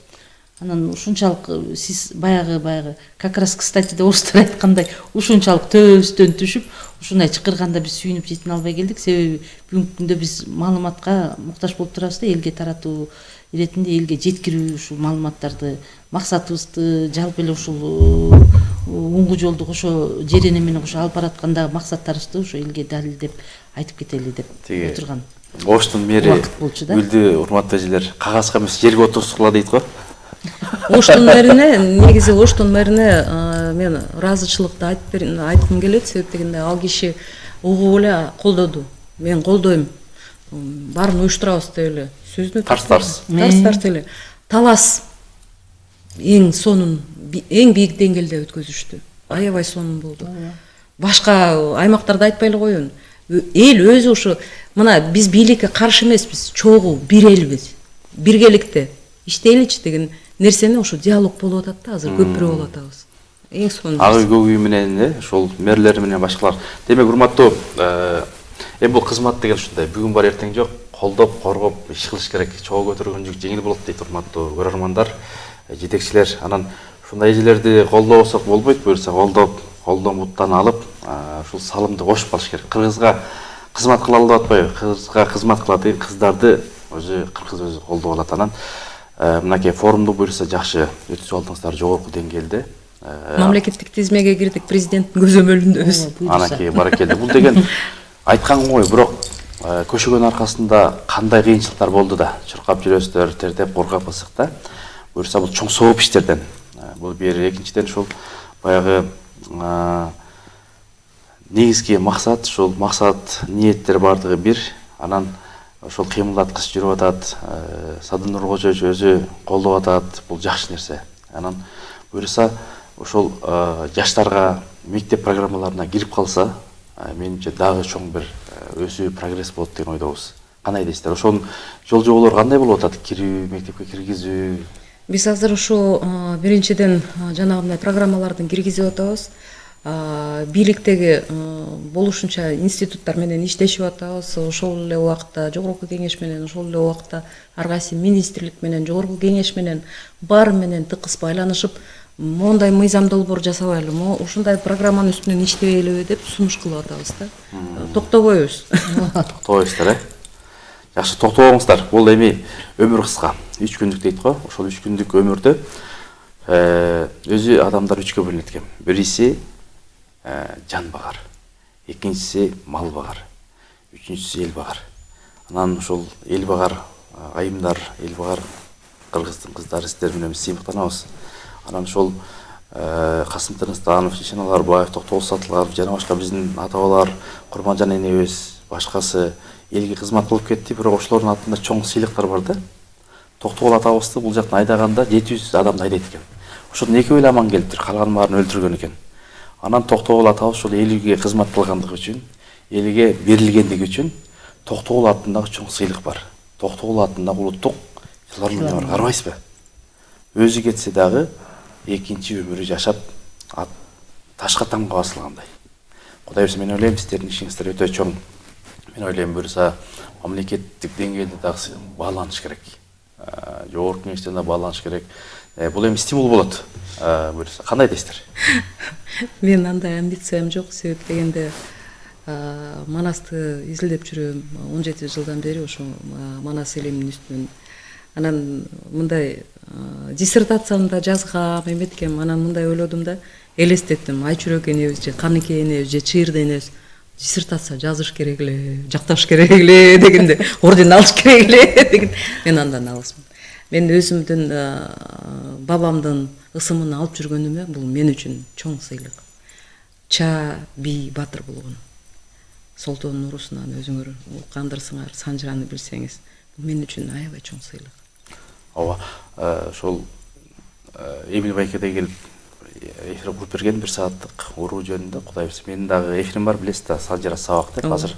Анан ушунчалык сиз баягы как раз кстати да орустар айткандай ушунчалык төбөбүздөн түшүп, ушундай чакырганда биз сүйүнүп жетине албай келдик. Себеби бүгүнкү күндө биз маалыматка муктаж болуп турабыз да, элге таратуу иретинде элге жеткирүү ушул маалыматтарды, максатыбызды жалпы эле ушул уңгу жолду ошо жерене менен ошо алып бараткандагы максаттарыбызды ошо элге далилдеп айтып кетели деп отурган. Оштун мэри Гүлдү, урматтуу эжелер, кагазга эмес жерге отурсукла дейт го. Оштун мэрине, негизи Оштун мэрине мен ыраазычылыкты айткым келет, себеп дегенде ал киши угуп эле колдоду. Мен колдойм. Баарын уюштурабыз деп эле сөзүнө тарс эле. Талас эң сонун, эң бийик деңгээлде өткөзүштү. Аябай сонун болду. Башка аймактарда айтпай эле коеюн. Эл өзү ушу мына биз бийликке каршы эмеспиз, чогуу бир элбиз. Биргеликте иштейличи деген нерсени ошо диалог болуп атат да, азыр көпүрө болуп атабыз. Эң сонун. Ак үй көк үй менен ошол мэрлер менен башкалар. Демек урматтуу, бул кызмат деген ушундай бүгүн бар эртең жок, колдоп, коргоп иш кылыш керек. Чогуу көтөргөн жүк жеңил болот дейт урматтуу көрөрмандар, жетекчилер. Анан ушундай эжелерди колдобосок болбойт, буюрса колдомуттан алып, ушул салымды кошуп калыш керек. Кыргызга кызмат кылалы деп атпайбы? Кыргызга кызмат кылат кыздарды өзү кыргыз өзү колдоп алат. Анан мынакей форумду буюрса жакшы өткүзүп алдыңыздар, жогорку деңгээлде. Мамлекеттик тизмеге кирдик, президенттин көзөмөлүндөбүз. Анакей баракелде. Бул деген айткан оңой, бирок көшөгөнүн аркасында кандай кыйынчылыктар болду да, чуркап жүрөсүздөр, тердеп коркап ысык да. Буюрса бул чоң сооп иштерден. Бул бир, экинчиден ушул баягы негизги максат, ушул максат, ниеттер бардыгы бир. Анан ошол кыймылдаткыч жүрүп атат, Садыр Нуркожоевич өзү колдоп атат. Бул жакшы нерсе. Анан буюрса ошол жаштарга мектеп программаларына кирип калса, менимче дагы чоң бир өсүү, прогресс болот деген ойдобуз. Кандай дейсиздер? Ошонун жол жоболору кандай болуп атат? Кирүү, мектепке киргизүү? Биз азыр ушу биринчиден жанагындай программалардын киргизип атабыз. Бийликтеги болушунча институттар менен иштешип атабыз. Ошол эле убакта жогорку кеңеш менен, ошол эле убакта ар кайсы министрлик менен, жогорку кеңеш менен баары менен тыкыз байланышып, мондай мыйзам долбоор жасабайлыбы, ушундай программанын үстүнөн иштебейлиби деп сунуш кылып атабыз да. Токтобойбуз. Токтобойсуздар, Жакшы, токтобоңуздар. Бул эми өмүр кыска. 3 күндүк дейт го. Ошол 3 күндүк өмүрдө өзү адамдар 3кө бөлүнөт экен. Бириси жан багар, экинчиси мал багар, үчүнчүсү эл багар. Анан ошол эл багар айымдар, эл багар кыргыздын кыздары сиздер менен сыймыктанабыз. Анан ошол Касым Тыныстанов, Шишен Аларбаев, Токтогул Сатылганов жана башка биздин ата-бабалар, Курманжан энебиз, башкасы элге кызмат кылып кетти, бирок ошолордун атында чоң сыйлыктар бар да. Токтогул атабызды бул жактан айдаганда 700 адамды айдайт экен. Ошодон экөө эле аман келиптир, калган баарын өлтүргөн экен. Анан Токтогул атабыз ошол элге кызмат кылгандыгы үчүн, элге берилгендиги үчүн Токтогул атындагы чоң сыйлык бар. Токтогул атындагы улуттук филармония бар, карабайсызбы? Өзү кетсе дагы экинчи өмүрү жашап, ташка тамга басылгандай. Кудай берсе, мен ойлойм, сиздердин ишиңиздер өтө чоң. Мен ойлойм, буюрса мамлекеттик деңгээлде дагы бааланыш керек. Жогорку кеңештен да бааланыш керек. Бул эми стимул болот. Буюрса кандай дейсиздер? Мен андай амбициям жок, себеп дегенде Манасты изилдеп жүрөм 17 жылдан бери, ошо Манас элимдин үстүнөн. Анан мындай диссертациямды да жазгам, эметкем. Анан мындай ойлодум да, элестеттим. Айчүрөк энебиз же Каныке энебиз же Чыйырда энебиз диссертация жазыш керек эле, жакташ керек эле дегенде, орден алыш керек эле деген. Мен андан алысмын. Мен өзүмдүн бабамдын ысымын алып жүргөнүмө бул мен үчүн чоң сыйлык. Ча би батыр болгон. Солтоонун урусунан өзүңөр уккандырсыңар, Санжыраны билсеңиз, бул мен үчүн аябай чоң сыйлык. Ооба, ошол Эмил Байкеде келип эфир куруп берген 1 сааттык уруу жөнүндө, Кудай берсе, менин дагы эфирим бар, билесиз да, Санжыра Сабак деп. Азыр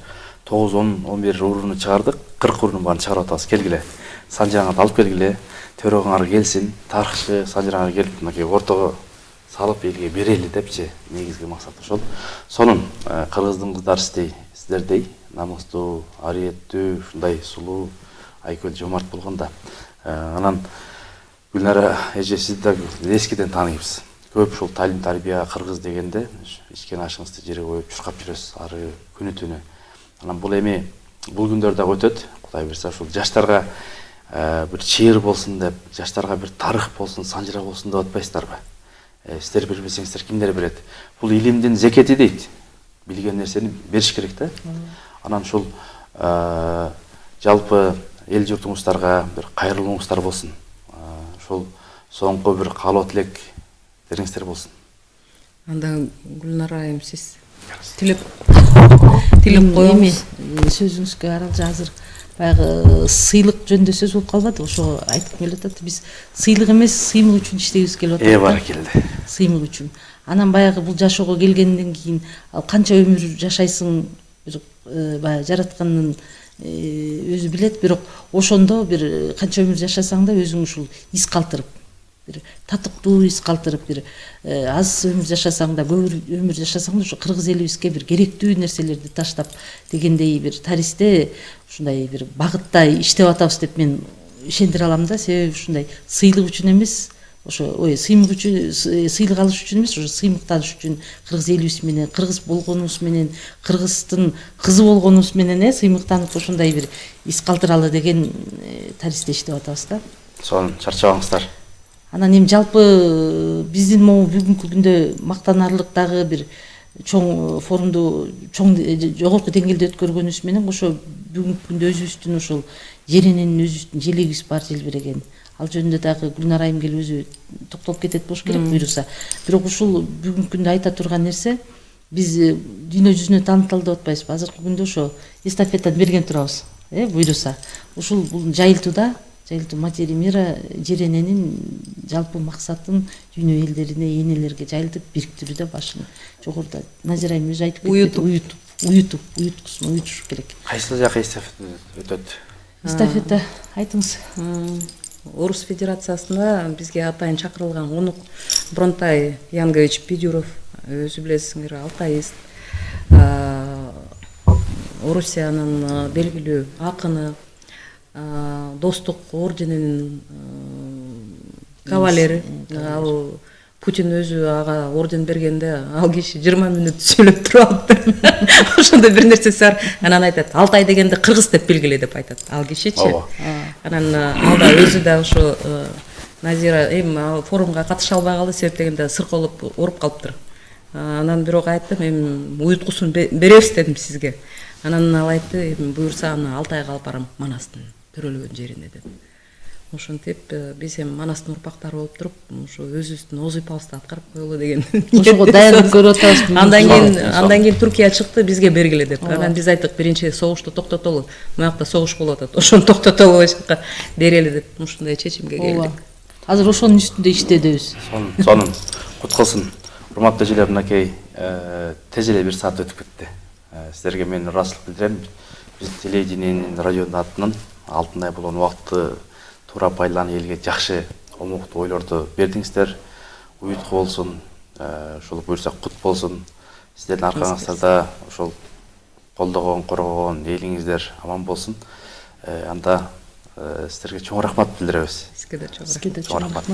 9, 10, 11 урууну чыгардык, 40 урунун баарын чыгарып атабыз. Келгиле. Санжыраңарды алып келгиле. Төрөгөңөр келсин, тарыхчы Санжыраңар келип, мынакей ортого салып элге берели депчи, негизги максат ошол. Сонун кыргыздын кыздары сиздердей намыстуу, ариеттүү, ушундай сулуу, айкөл, жомарт болгонда. Анан Гүлнара эже, сизди да эскиден тааныйбыз. Көп ушул талим тарбия кыргыз дегенде ичкен ашыңызды жерге коюп чуркап жүрөсүз ары күнү түнү. Анан бул эми бул күндөр дагы өтөт. Кудай берсе, ушул жаштарга бир чыйыр болсун деп, жаштарга бир тарых болсун, Санжыра болсун деп атпайсыздарбы? Сиздер билбесеңиздер кимдер билет? Бул илимдин зекети дейт. Билген нерсени бериш керек да. Анан ушул жалпы эл журтуңуздарга бир кайрылууңуздар болсун. Ушул соңку бир каалоо тилек дериңиздер болсун. Анда Гүлнара айым, сиз тилеп коюңуз. Сөзүңүзгө аралжа азыр баягы сыйлык жөнүндө сөз болуп калбады, ошо айтып келип атат. Биз сыйлык эмес, сыймык үчүн иштейбиз келип атат. Баракелде. Сыймык үчүн. Анан баягы бул жашоого келгенден кийин ал канча өмүр жашайсың, баягы жараткандын өзү билет, бирок ошондо бир канча өмүр жашасаң да өзүң ушул из калтырып, бир татыктуу из калтырып, бир аз өмүр жашасаң да, көп өмүр жашасаң да, ушу кыргыз элибизге бир керектүү нерселерди таштап дегендей бир тарихте ушундай бир багытта иштеп атабыз деп мен ишендире алам да. Себеби ушундай сыйлык үчүн эмес, ошо сыймык үчүн сыйлык алыш үчүн эмес, ошо сыймыктаныш үчүн кыргыз элибиз менен, кыргыз болгонубуз менен, кыргыздын кызы болгонубуз менен сыймыктанып ошондой бир из калтыралы деген таристе иштеп атабыз да. Сонун чарчабаңыздар. Анан эми жалпы биздин могу бүгүнкү күндө мактанарлык дагы бир чоң форумду жогорку деңгээлде өткөргөнүбүз менен ошо бүгүнкү күндө өзүбүздүн ошол жерененин өзүбүздүн желегибиз бар желбиреген. Ал жөнүндө дагы Гүлнар айым келип өзү токтолуп кетет болуш керек буйруса. Бирок ушул бүгүнкү күндө айта турган нерсе, биз дүйнө жүзүнө тааныталы деп атпайбызбы? Азыркы күндө ошо эстафетаны берген турабыз, буйруса. Ушул бул жайылтуу матери мира жерененин жалпы максатын дүйнө элдерине, энелерге жайылтып бириктирүүдө башын жогоруда Назира айым өзү айтып кетти, уютуш керек. Кайсы жака эстафета өтөт? Эстафета айтыңыз. Орус Федерациясында бизге атайын чакырылган Онук Бронтай Янгович Пидюров, өзү билесиңер, алтайист, Орусиянын белгилүү акыны, Достук орденинин кавалери. Ал Путин өзү ага орден бергенде ал киши 20 мүнөт сүйлөп туруп алды. Ошондой бир нерсеси бар. Анан айтат, Алтай дегенде кыргыз деп белгиле деп айтат ал кишичи. Анан алда өзү да ошо Назира эми форумга катыша албай калды, себеп дегенде сырколуп ооруп калыптыр. Анан бирок айттым, эми уюткусун беребиз дедим сизге. Анан ал айтты, эми буюрса аны Алтайга алып барам, Манастын төрөлгөн жерине деп. Ошентип биз эми Манастын урпактары болуп туруп, ошо өзүбүздүн озыйпабызды аткарып коелу деген. Ошого даярдык көрүп атабыз. Андан кийин Туркия чыкты, бизге бергиле деп. Анан биз айттык, биринчи согушту токтотолу. Буякта согуш болуп атат. Ошону токтотолу, башка берели деп ушундай чечимге келдик. Азыр ошонун үстүндө иштедебиз. Сонун кут кылсын. Урматтуу эжелер, мынакей тез эле 1 саат өтүп кетти. Сиздерге мен ыраазычылык билдирем. Биз телевидениенин, радионун атынан алтындай болгон убакытты туура пайдаланып элге жакшы омуктуу ойлорду бердиңиздер. Уютку болсун, ушул буюрса кут болсун. Сиздердин аркаңыздарда ошол колдогон, коргогон элиңиздер аман болсун. Анда сиздерге чоң рахмат билдиребиз. Сизге да чоң рахмат.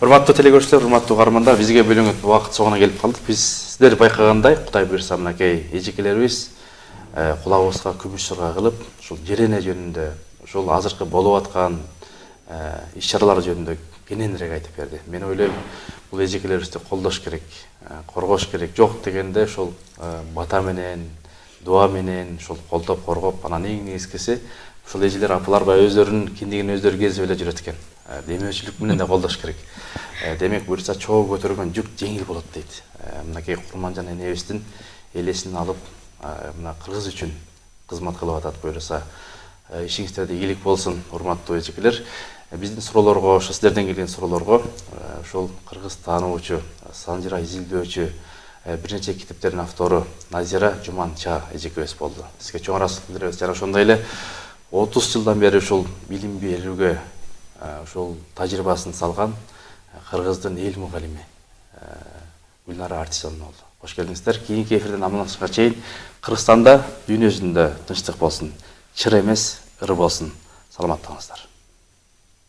Урматтуу телекөрүүчүлөр, урматтуу угармандар, бизге бөлүнгөн убакыт соңуна келип калдык. Биз сиздер байкагандай, Кудай буюрса, мынакей эжекелерибиз кулагыбызга күмүш сырга кылып, ушул жерене жөнүндө, ушул азыркы болуп аткан иш-чаралар жөнүндө кененирээк айтып берди. Мен ойлойм, бул эжекелерибизди колдош керек, коргош керек. Жок дегенде ушул бата менен, дуа менен ушул колдоп, коргоп, анан эң негизгиси ушул эжелер, апалар өздөрүнүн киндигин өздөрү кезип эле жүрөт экен. Демөүчүлүк менен да колдош керек. Демек, буюрса чоо көтөргөн жүк жеңил болот дейт. Мынакей Курманжан энебиздин элесин алып, мына кыргыз үчүн кызмат кылып атат. Буюрса ишиңиздерде ийгилик болсун, урматтуу эжекелер. Биздин суроолорго, ошо сиздерден келген суроолорго ушул кыргыз таануучу, санжыра изилдөөчү, бир нече китептердин автору Назира Жуманча эжекебиз болду. Сизге чоң ыраазычылык билдиребиз. Жана ошондой эле 30 жылдан бери ушул билим берүүгө ушул тажрыйбасын салган кыргыздын эл мугалими Гүлнара Артисовна болду. Кош келиңиздер. Кийинки эфирден амандашканга чейин Кыргызстанда, дүйнө жүзүндө тынчтык болсун, чыр эмес, ыр болсун. Саламаттаңыздар.